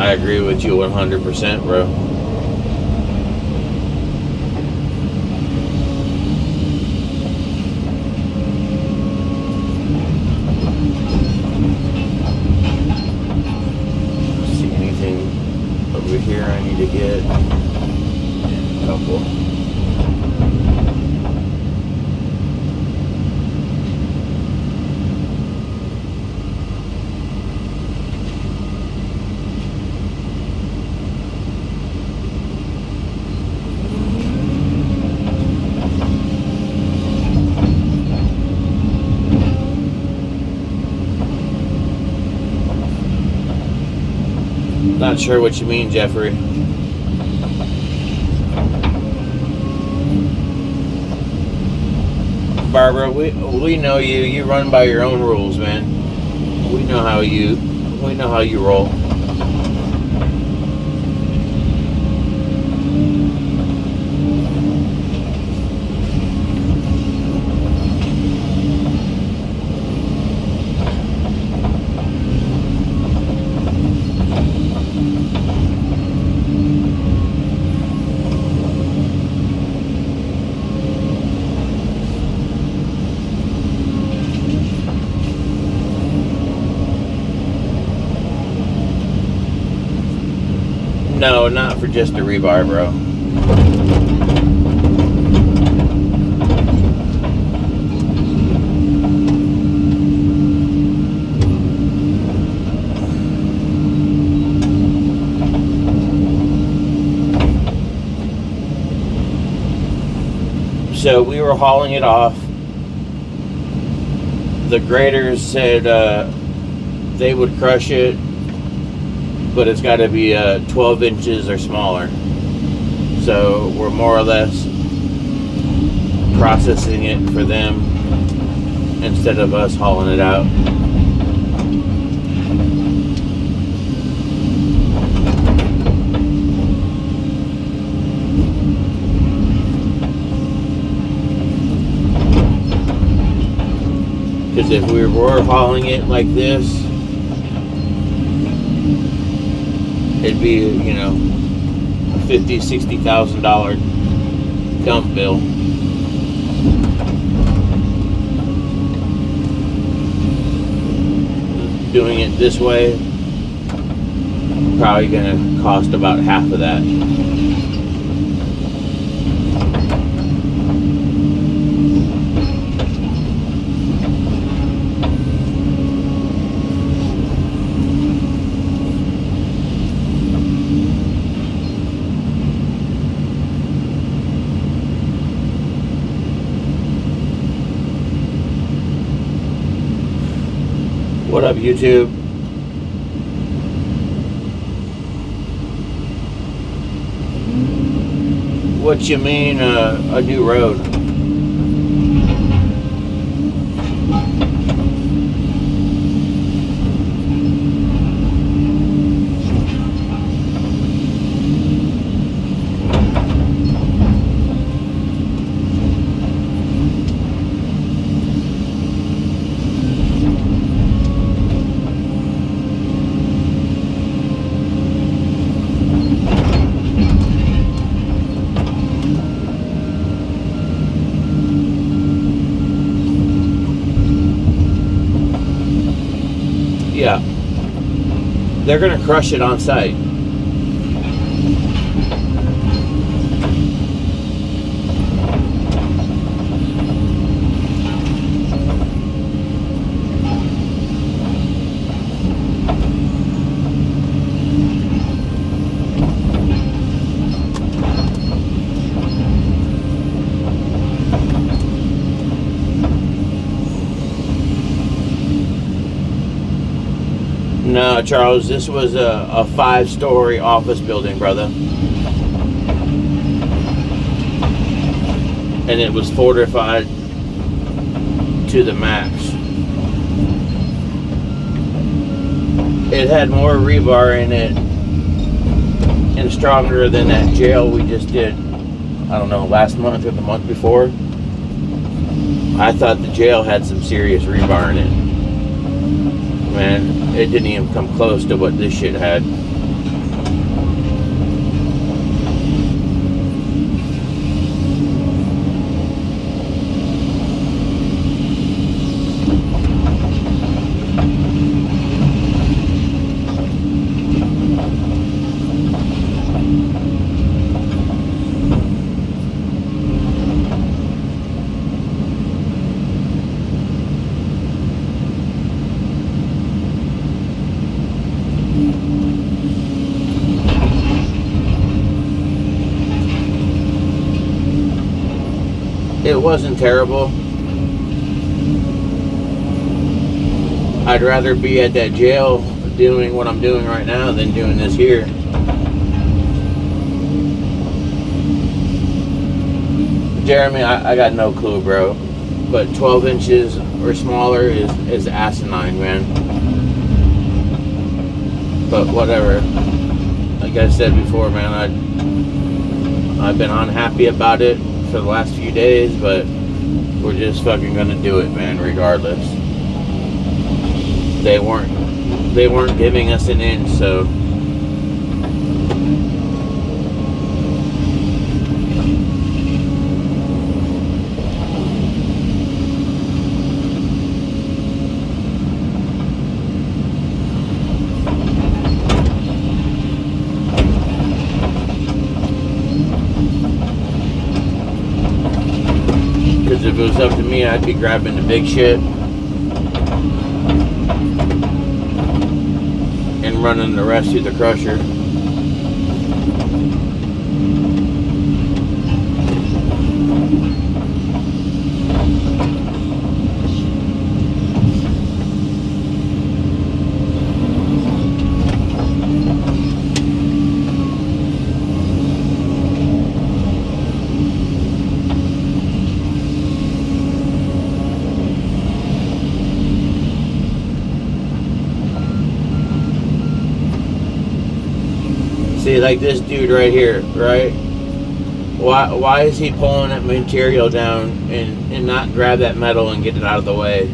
I agree with you 100%, bro. See anything over here I need to get? A couple. Not sure what you mean, Jeffrey. Barbara, we know you. You run by your own rules, man. We know how you roll. No, not for just the rebar, bro. So we were hauling it off. The graders said they would crush it but it's got to be 12 inches or smaller. So we're more or less processing it for them instead of us hauling it out. Because if we were hauling it like this, it'd be, you know, a $50,000-$60,000 dump bill. Doing it this way, probably gonna cost about half of that. What up, YouTube? What you mean, a new road? Yeah, they're gonna crush it on site. No, Charles, this was a 5-story office building, brother. And it was fortified to the max. It had more rebar in it and stronger than that jail we just did, I don't know, last month or the month before. I thought the jail had some serious rebar in it. Man, it didn't even come close to what this shit had. It wasn't terrible. I'd rather be at that jail doing what I'm doing right now than doing this here. Jeremy, I got no clue, bro. But 12 inches or smaller is asinine, man. But whatever. Like I said before, man, I've been unhappy about it for the last few days, but we're just fucking gonna do it, man, regardless. They weren't giving us an inch, so if it was up to me, I'd be grabbing the big shit and running the rest through the crusher. See, like this dude right here, right? Why is he pulling that material down and not grab that metal and get it out of the way?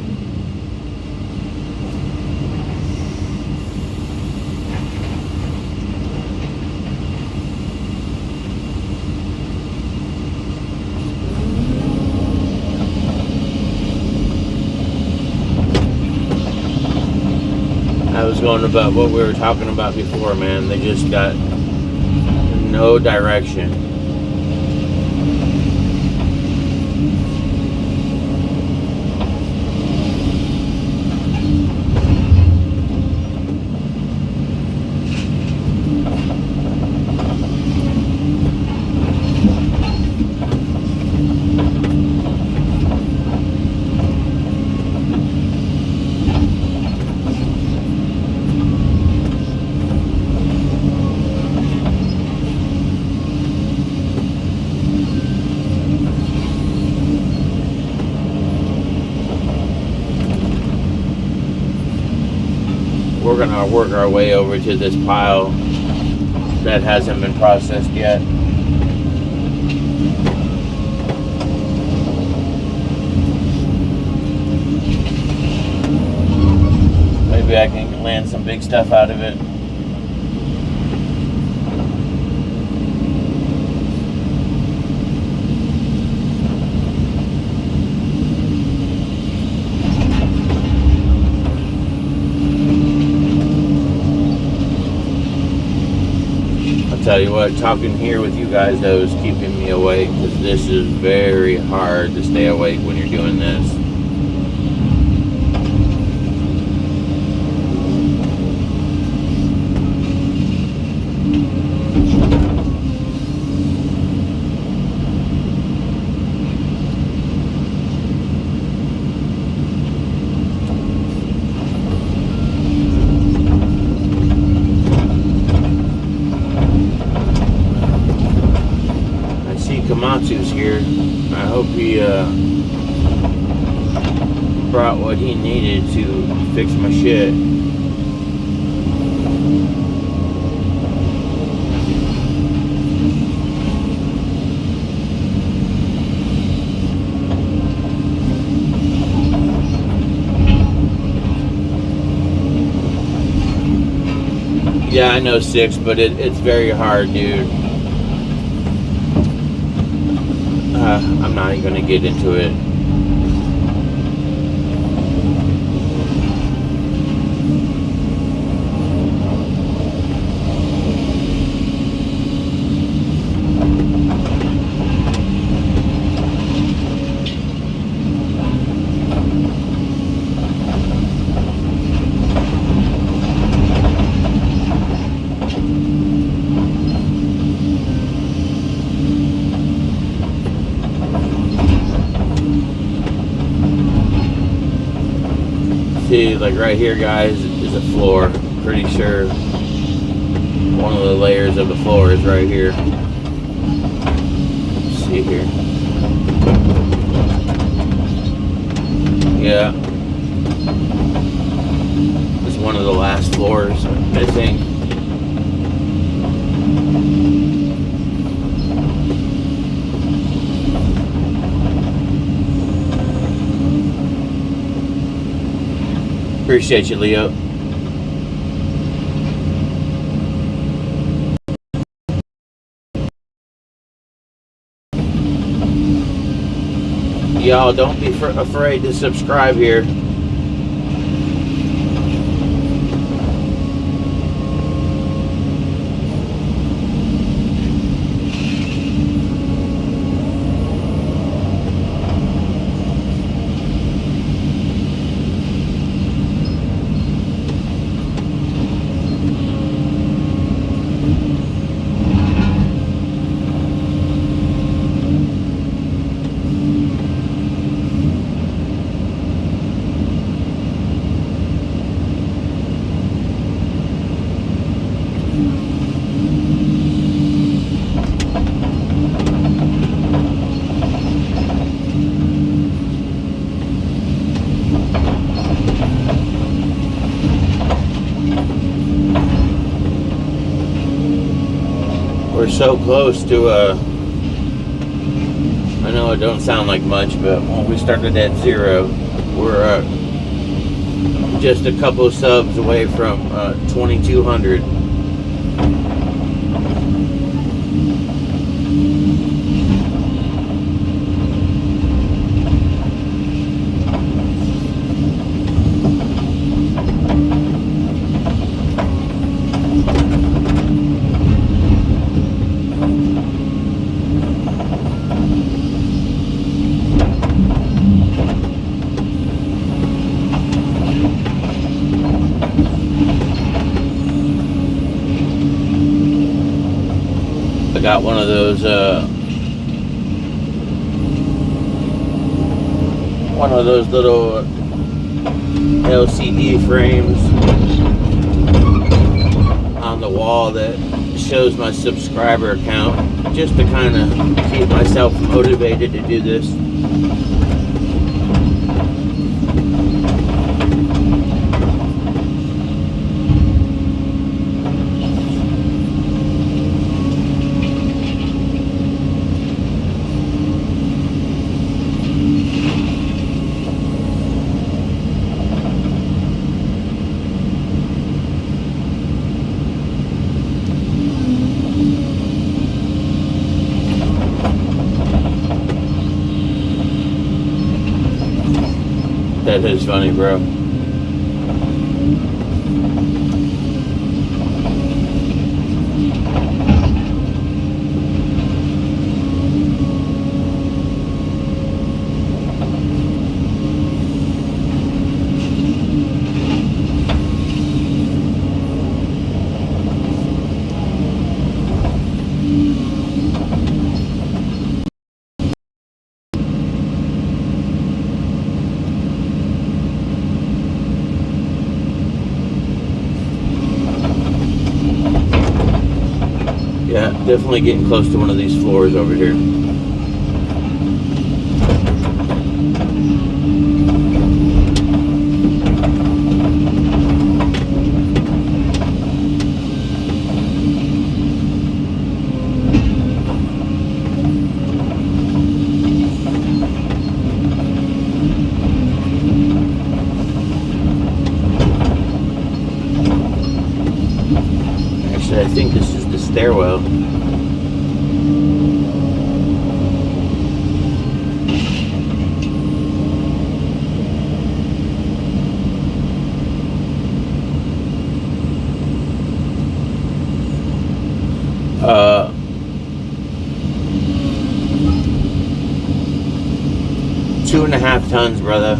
I was going about what we were talking about before, man. They just got no direction. We're gonna work our way over to this pile that hasn't been processed yet. Maybe I can land some big stuff out of it. Tell you what, talking here with you guys though is keeping me awake, because this is very hard to stay awake when you're doing this. Komatsu's here. I hope he brought what he needed to fix my shit. Yeah, I know 6, but it's very hard, dude. I'm not even gonna get into it. See, like right here, guys, is a floor. Pretty sure one of the layers of the floor is right here. Let's see here. Yeah. It's one of the last floors, I think. Appreciate you, Leo. Y'all, don't be afraid to subscribe here. we're so close to I know it don't sound like much, but when we started at 0, we're just a couple subs away from 2,200. Got one of those little LCD frames on the wall that shows my subscriber count, just to kind of keep myself motivated to do this. That is funny, bro. Yeah, definitely getting close to one of these floors over here. Actually, I think this is the stairwell. Uh, 2.5 tons, brother.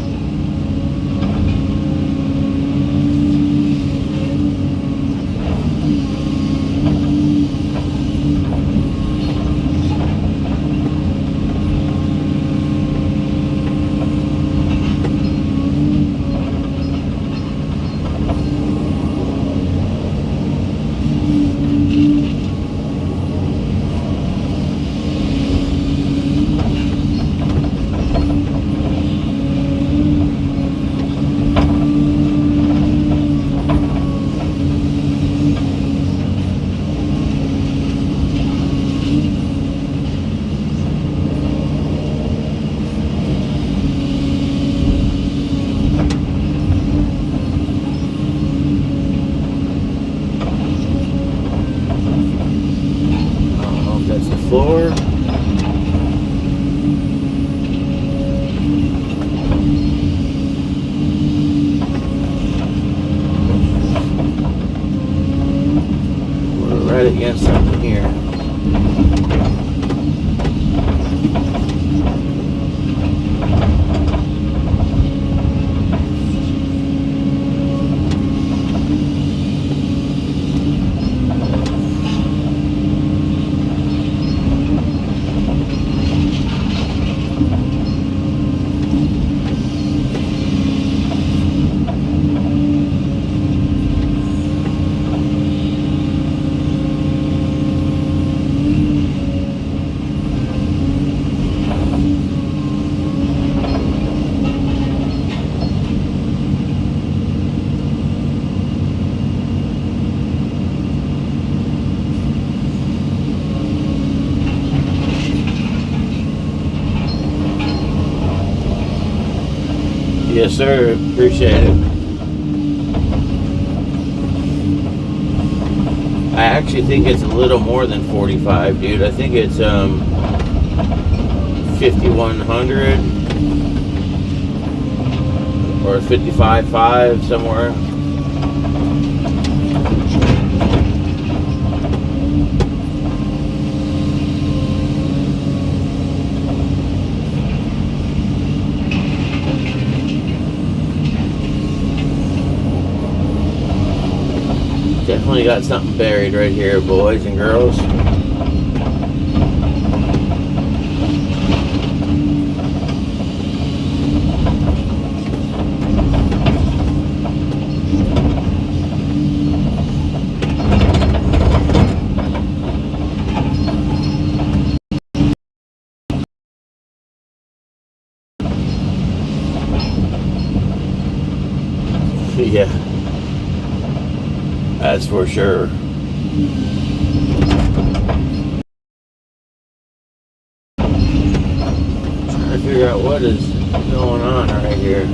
Floor. We're right against something here. Yes, sir. Appreciate it. I actually think it's a little more than 45, dude. I think it's 5100 or 55.5 somewhere. Definitely got something buried right here, boys and girls. Yeah, that's for sure. Trying to figure out what is going on right here.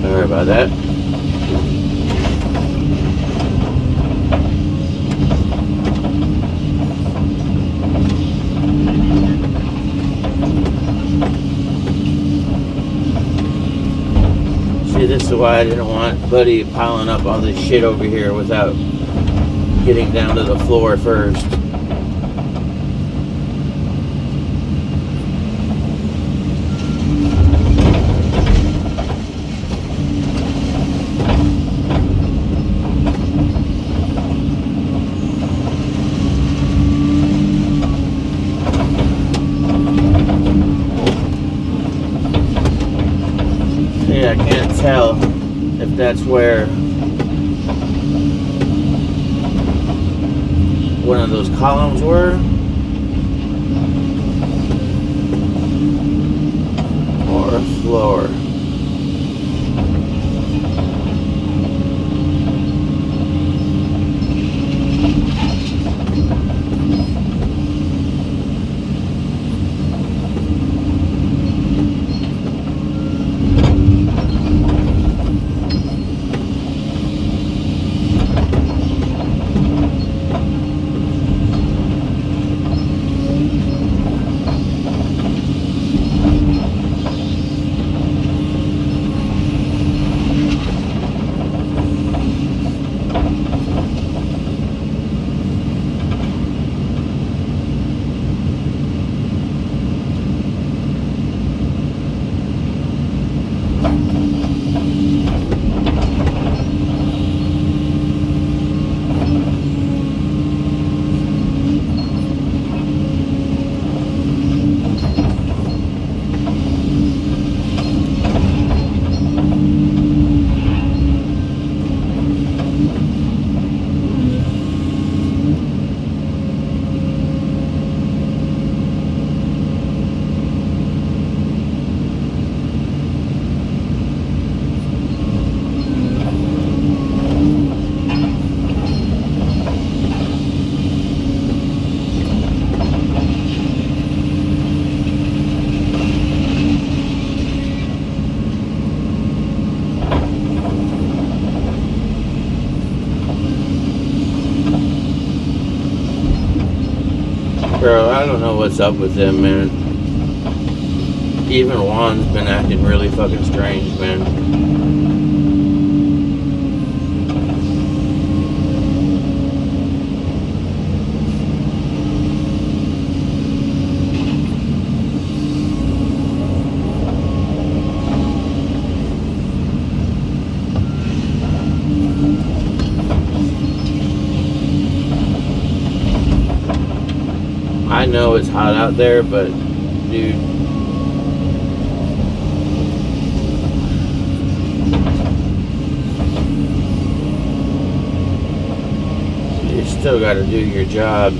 Sorry about that. See, this is why I didn't want Buddy piling up all this shit over here without getting down to the floor first. I can't tell if that's where one of those columns were or a floor. Bro, I don't know what's up with them, man. Even Juan's been acting really fucking strange, man. I know it's hot out there, but dude, still got to do your job.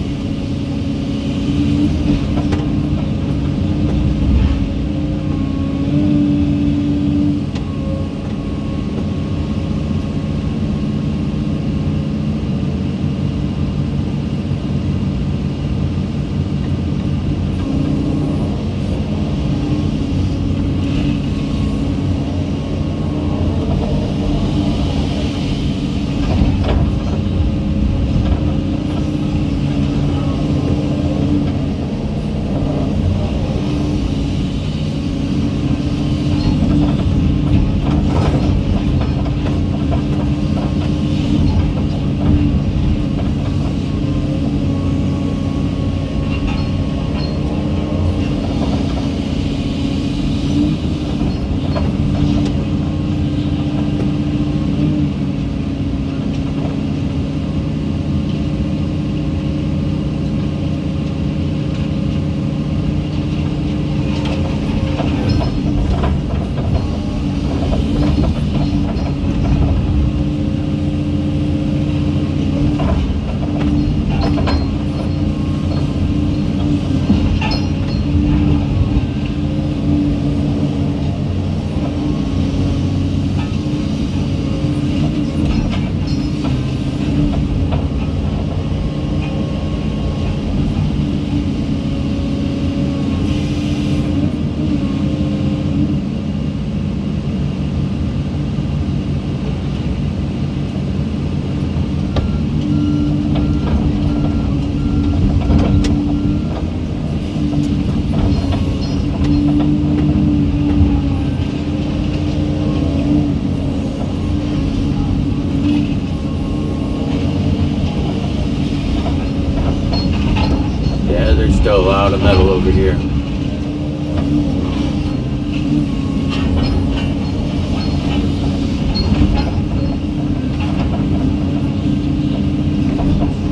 Still a lot of metal over here.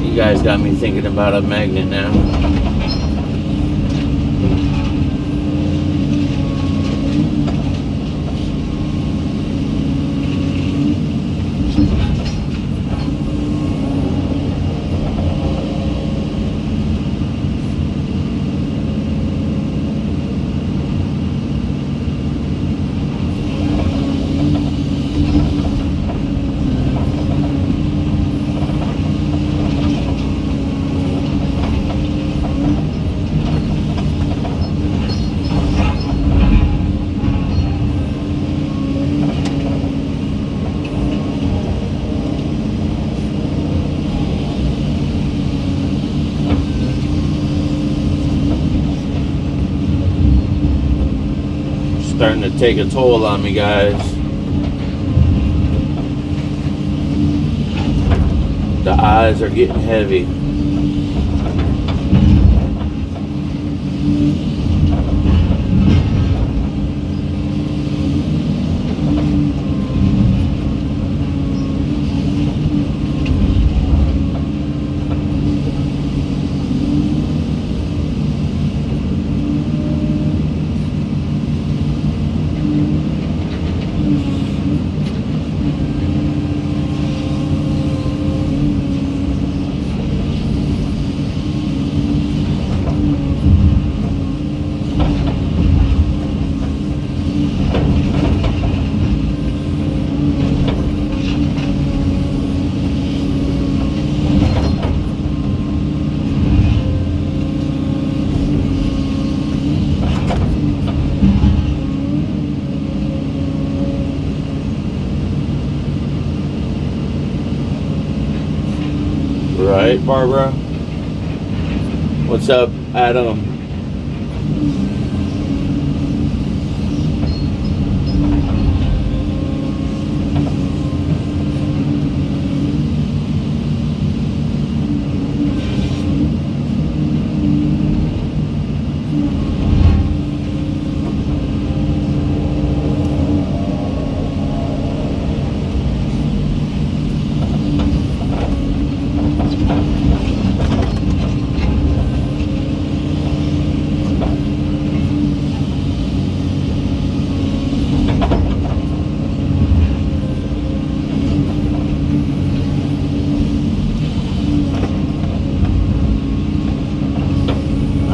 You guys got me thinking about a magnet now. Starting to take a toll on me, guys. The eyes are getting heavy. Right, Barbara? What's up, Adam?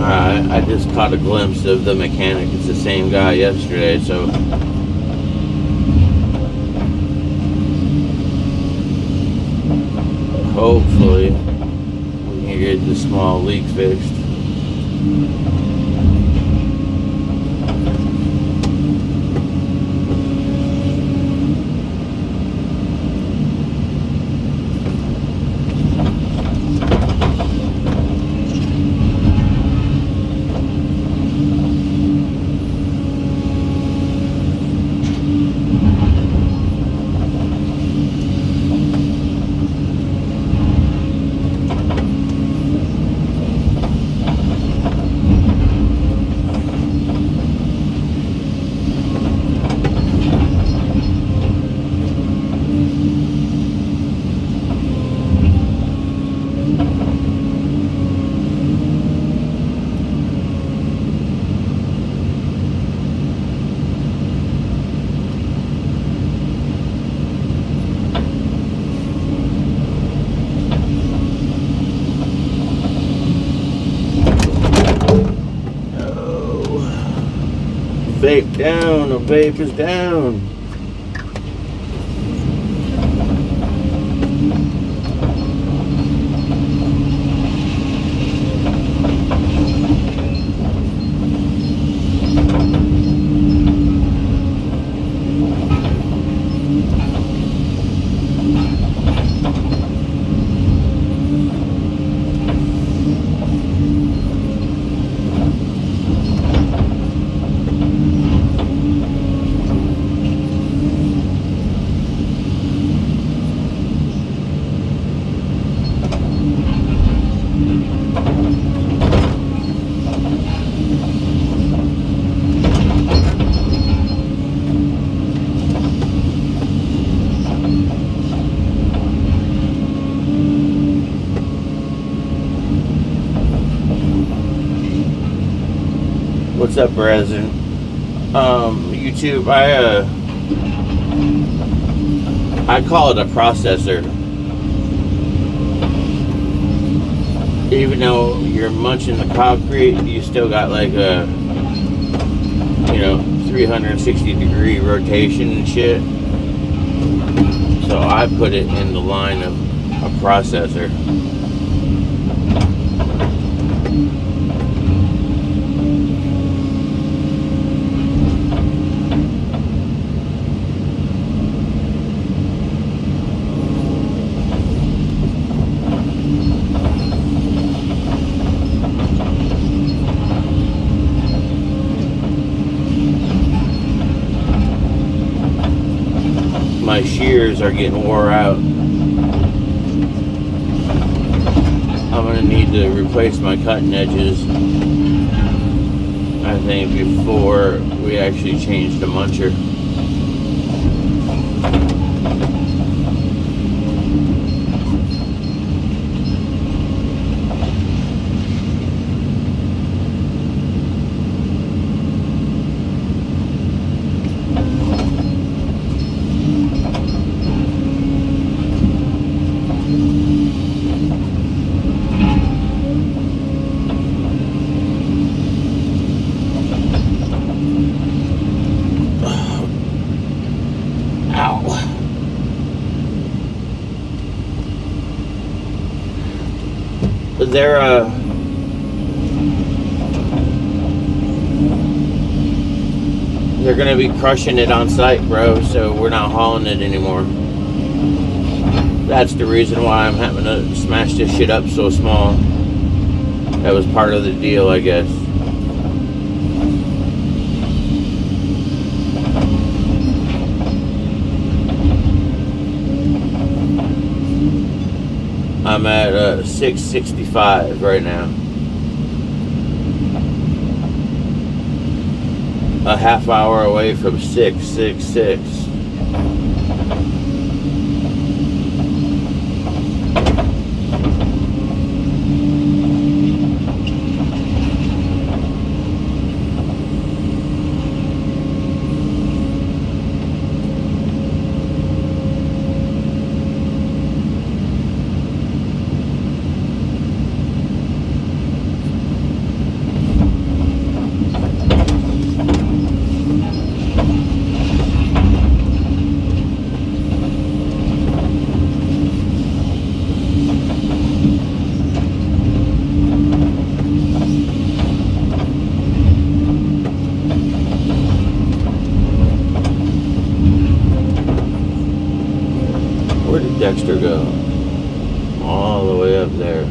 I just caught a glimpse of the mechanic. It's the same guy yesterday, so hopefully we can get the small leak fixed. Vape down, the vape is down. What's up, brethren? YouTube, I call it a processor. Even though you're munching the concrete, you still got like a 360-degree rotation and shit. So I put it in the line of a processor. My shears are getting wore out. I'm gonna need to replace my cutting edges, I think, before we actually change the muncher. They're gonna be crushing it on site, bro, so we're not hauling it anymore. That's the reason why I'm having to smash this shit up so small. That was part of the deal, I guess. I'm at 665 right now. A half hour away from 666. Dexter go? All the way up there.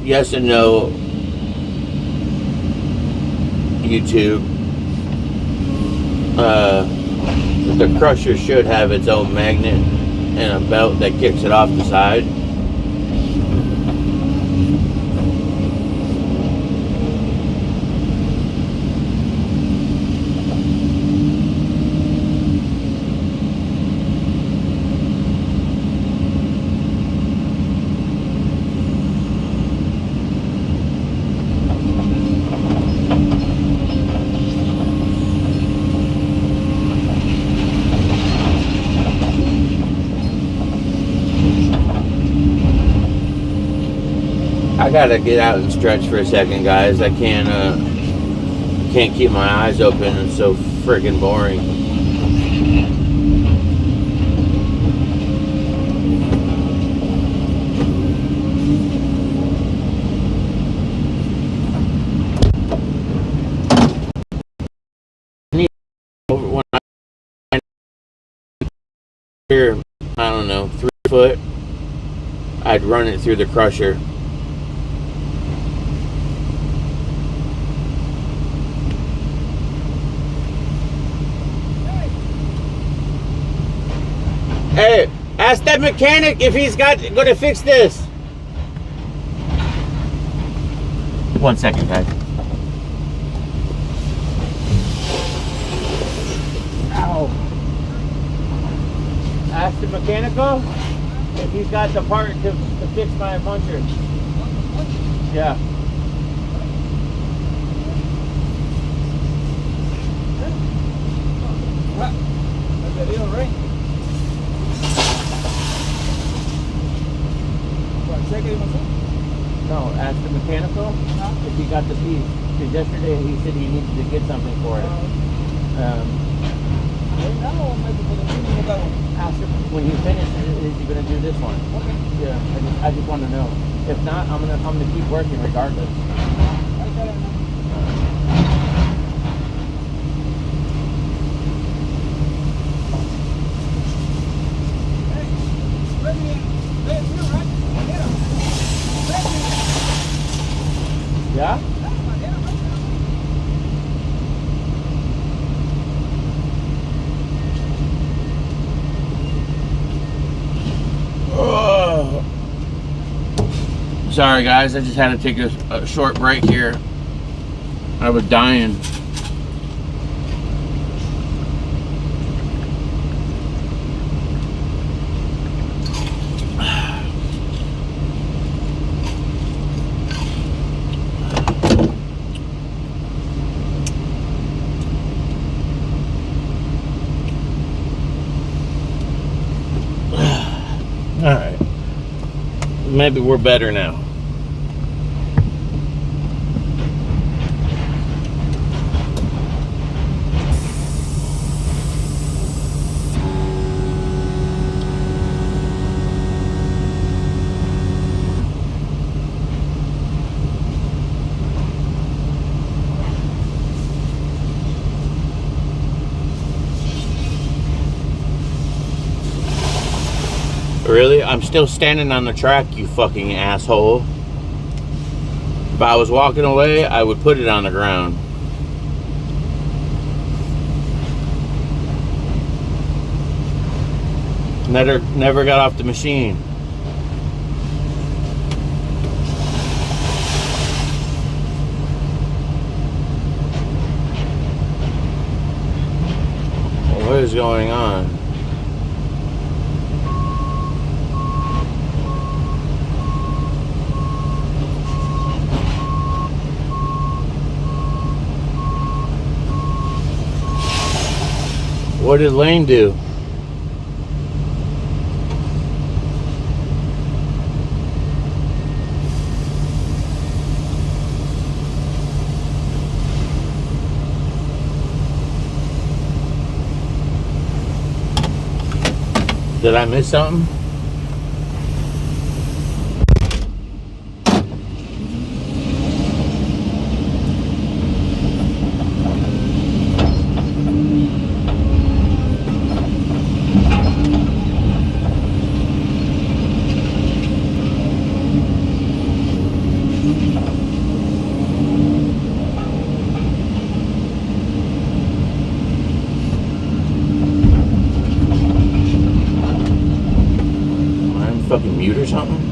Yes and no, YouTube. The crusher should have its own magnet and a belt that kicks it off the side. I gotta get out and stretch for a second, guys. I can't keep my eyes open. It's so friggin' boring. When I don't know, 3 foot, I'd run it through the crusher. Hey, ask that mechanic if he's gonna fix this. 1 second, guys. Ow. Ask the mechanical if he's got the part to fix my puncture. Yeah. That's the deal, right? No, ask the mechanical if he got the piece. Because yesterday he said he needed to get something for it. Ask him when he finishes, is he going to do this one? Okay. Yeah, I just want to know. If not, I'm gonna keep working regardless. Yeah? Oh. Sorry guys, I just had to take a short break here. I was dying. Alright. Maybe we're better now. Really? I'm still standing on the track, you fucking asshole. If I was walking away, I would put it on the ground. Never got off the machine. What is going on? What did Lane do? Did I miss something? Fucking mute or something?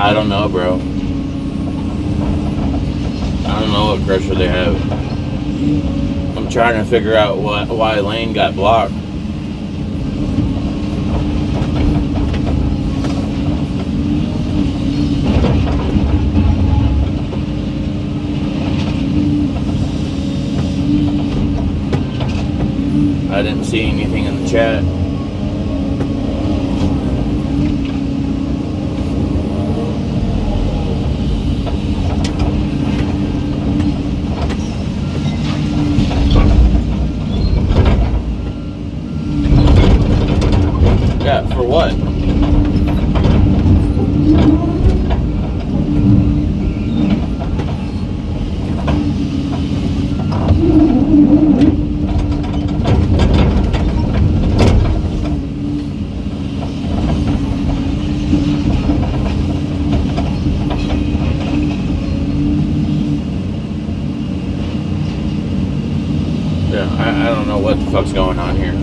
I don't know, bro. I don't know what crusher they have. I'm trying to figure out why lane got blocked. I didn't see anything in the chat. Yeah, for what? Yeah, I don't know what the fuck's going on here.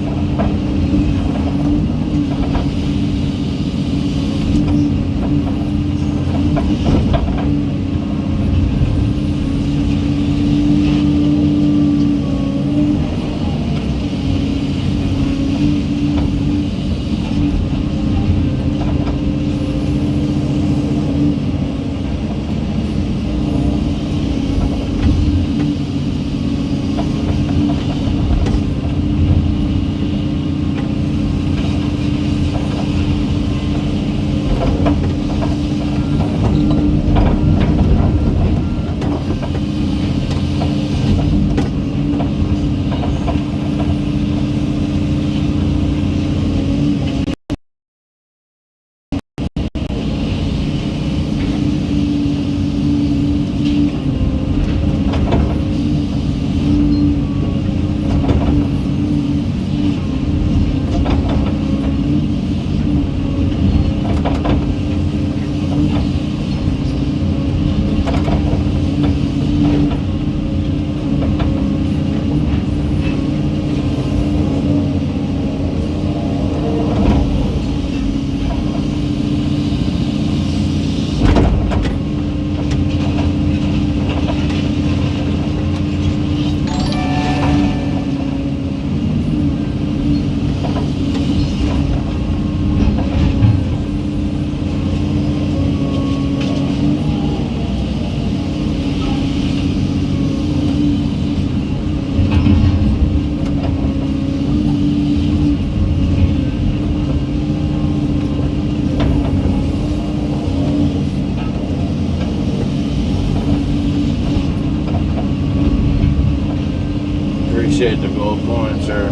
Appreciate the gold coin, sir.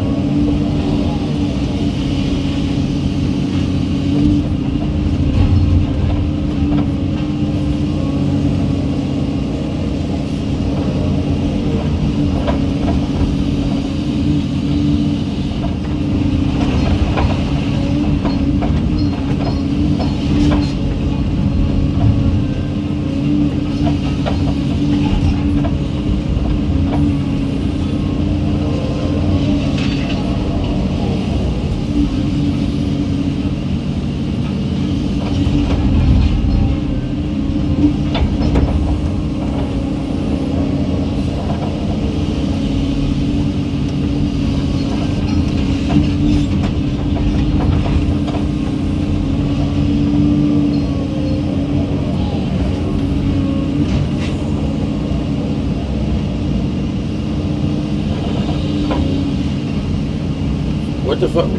fuck?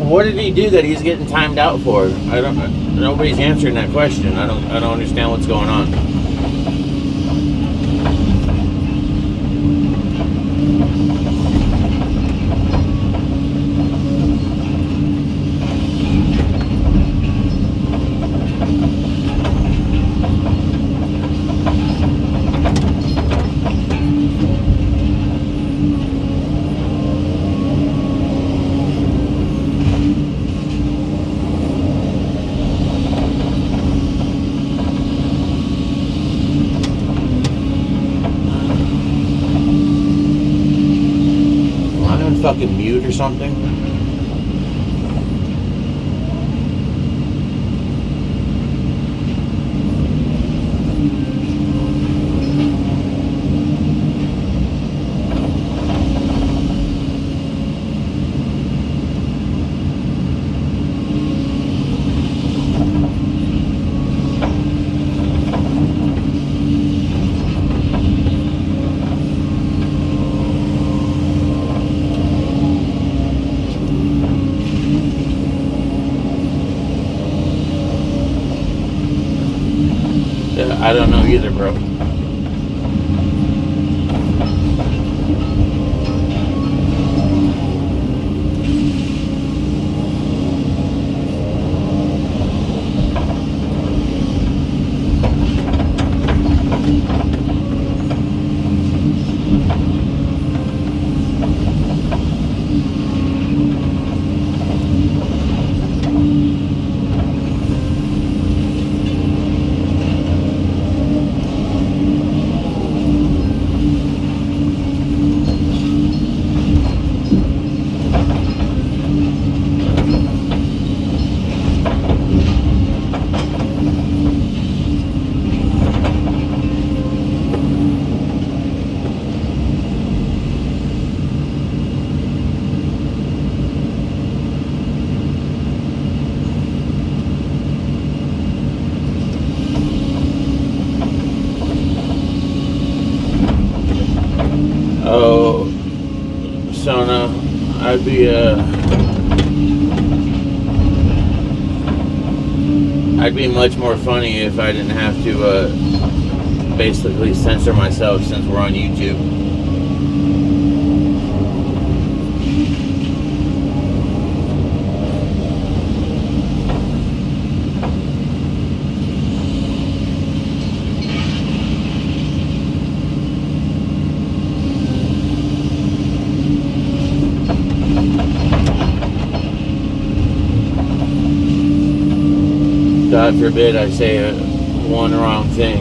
What did he do that he's getting timed out for? I don't. Nobody's answering that question. I don't understand what's going on. Fucking mute or something. I don't know either, bro. Oh, Sona, I'd be much more funny if I didn't have to basically censor myself since we're on YouTube. God forbid I say one wrong thing.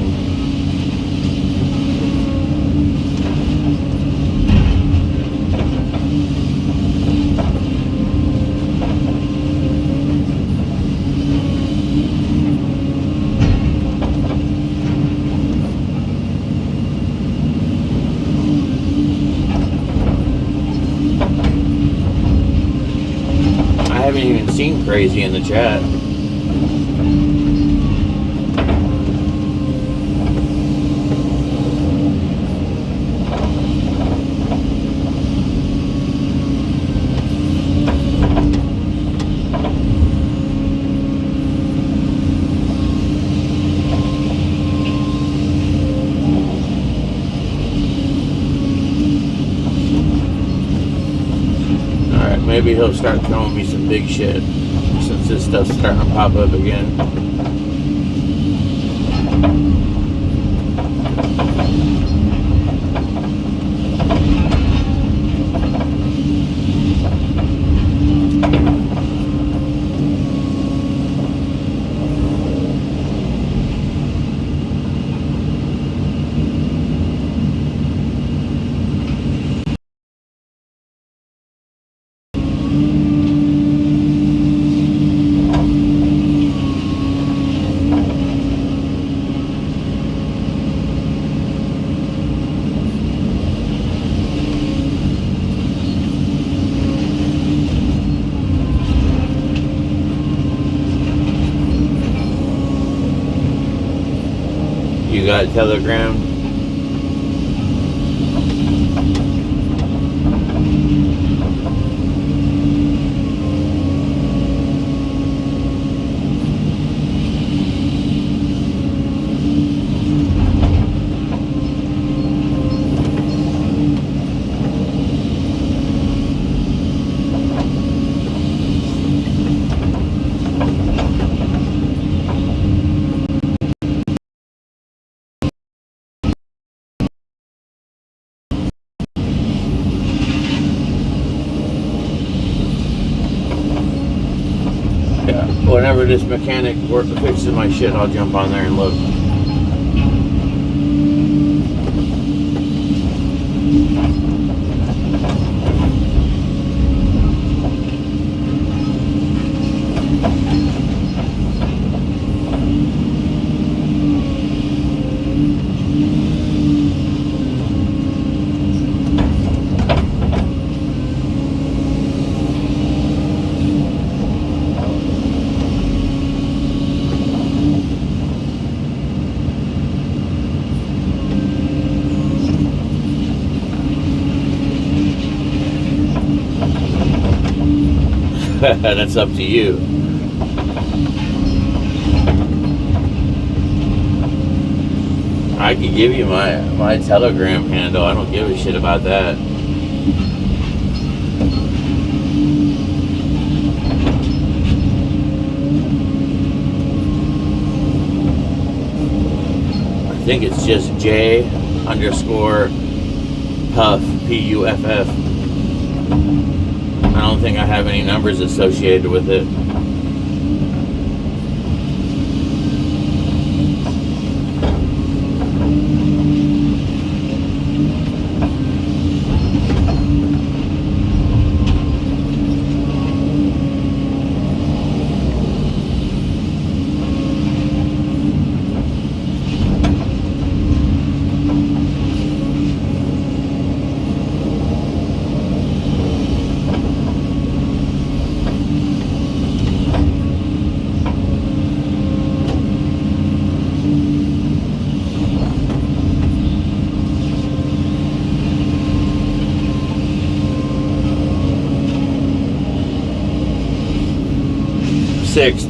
I haven't even seen Crazy in the chat. Maybe he'll start throwing me some big shit since this stuff's starting to pop up again. You got Telegram? Whenever this mechanic fixes my shit, I'll jump on there and look. That's up to you. I could give you my Telegram handle. I don't give a shit about that. I think it's just J_Puff, P-U-F-F. I don't think I have any numbers associated with it.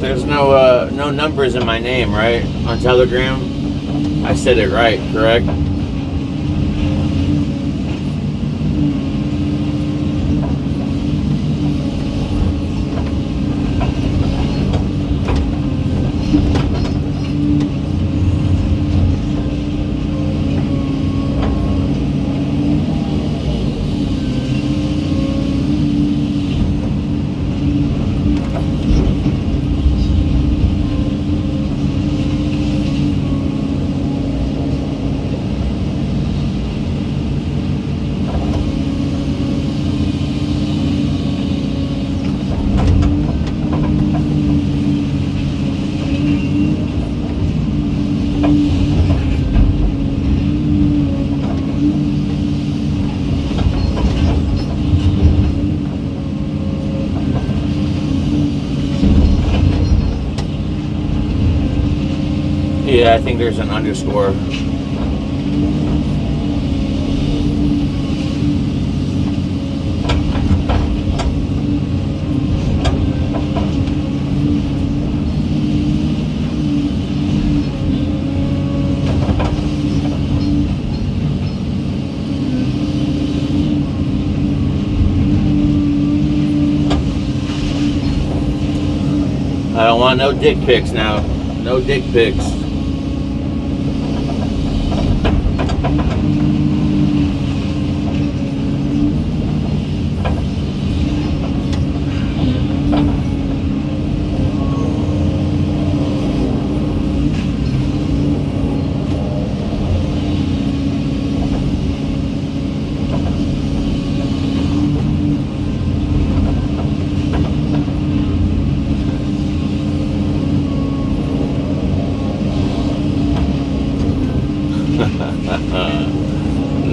There's no numbers in my name, right? On Telegram. I said it right, correct? Yeah, I think there's an underscore. I don't want no dick pics now. No dick pics.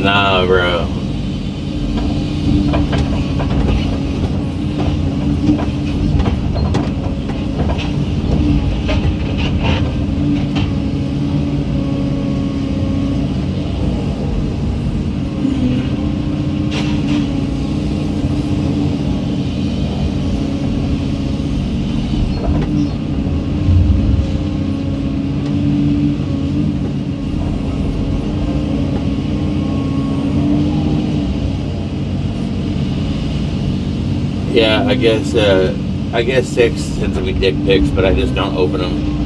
Nah, bro. Yeah, I guess 6 tends to be dick pics, but I just don't open them.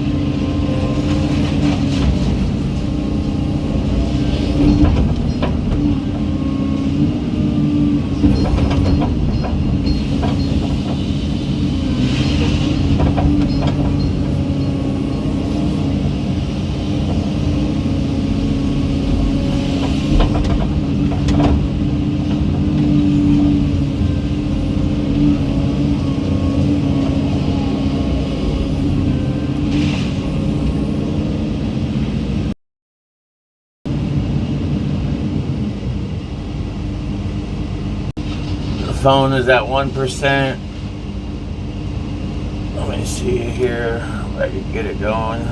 phone is at 1%. Let me see here if I can get it going.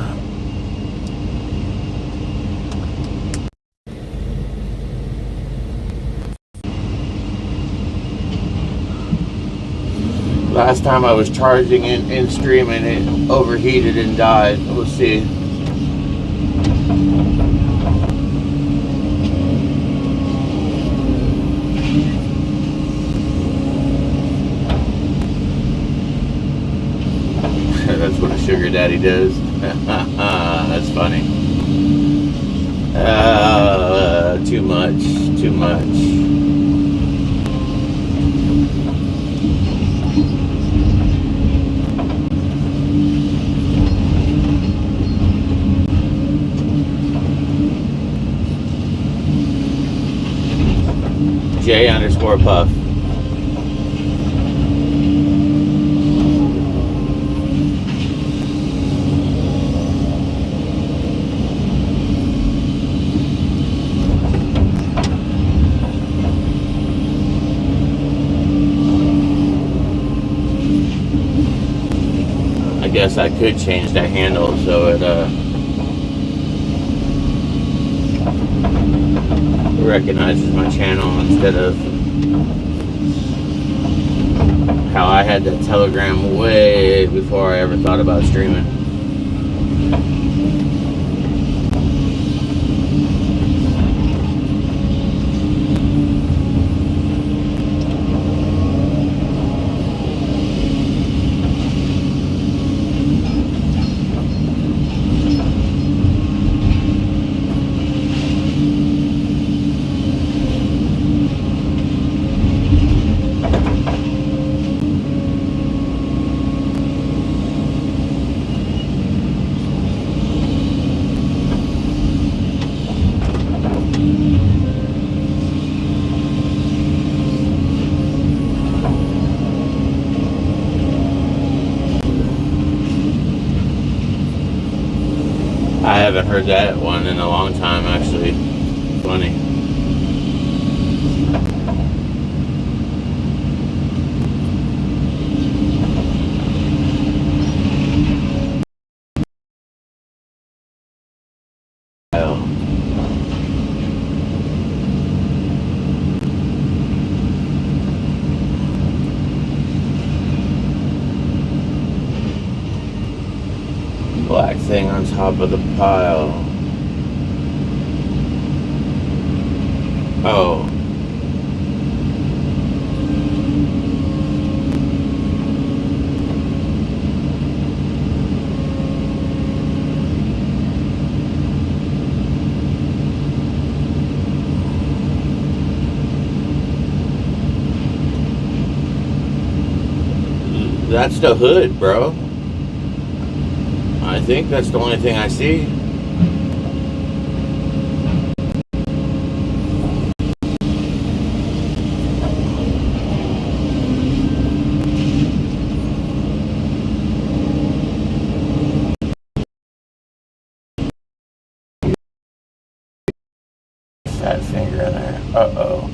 Last time I was charging in streaming, it overheated and died. We'll see. That's what a sugar daddy does. That's funny. Too much. Too much. J_Puff. I guess I could change the handle so it recognizes my channel instead of how I had that Telegram way before I ever thought about streaming. I haven't heard that one in a long time, actually. Funny. Black thing on top of the pile. Oh. That's the hood, bro. I think that's the only thing I see. Fat finger in there. Uh-oh.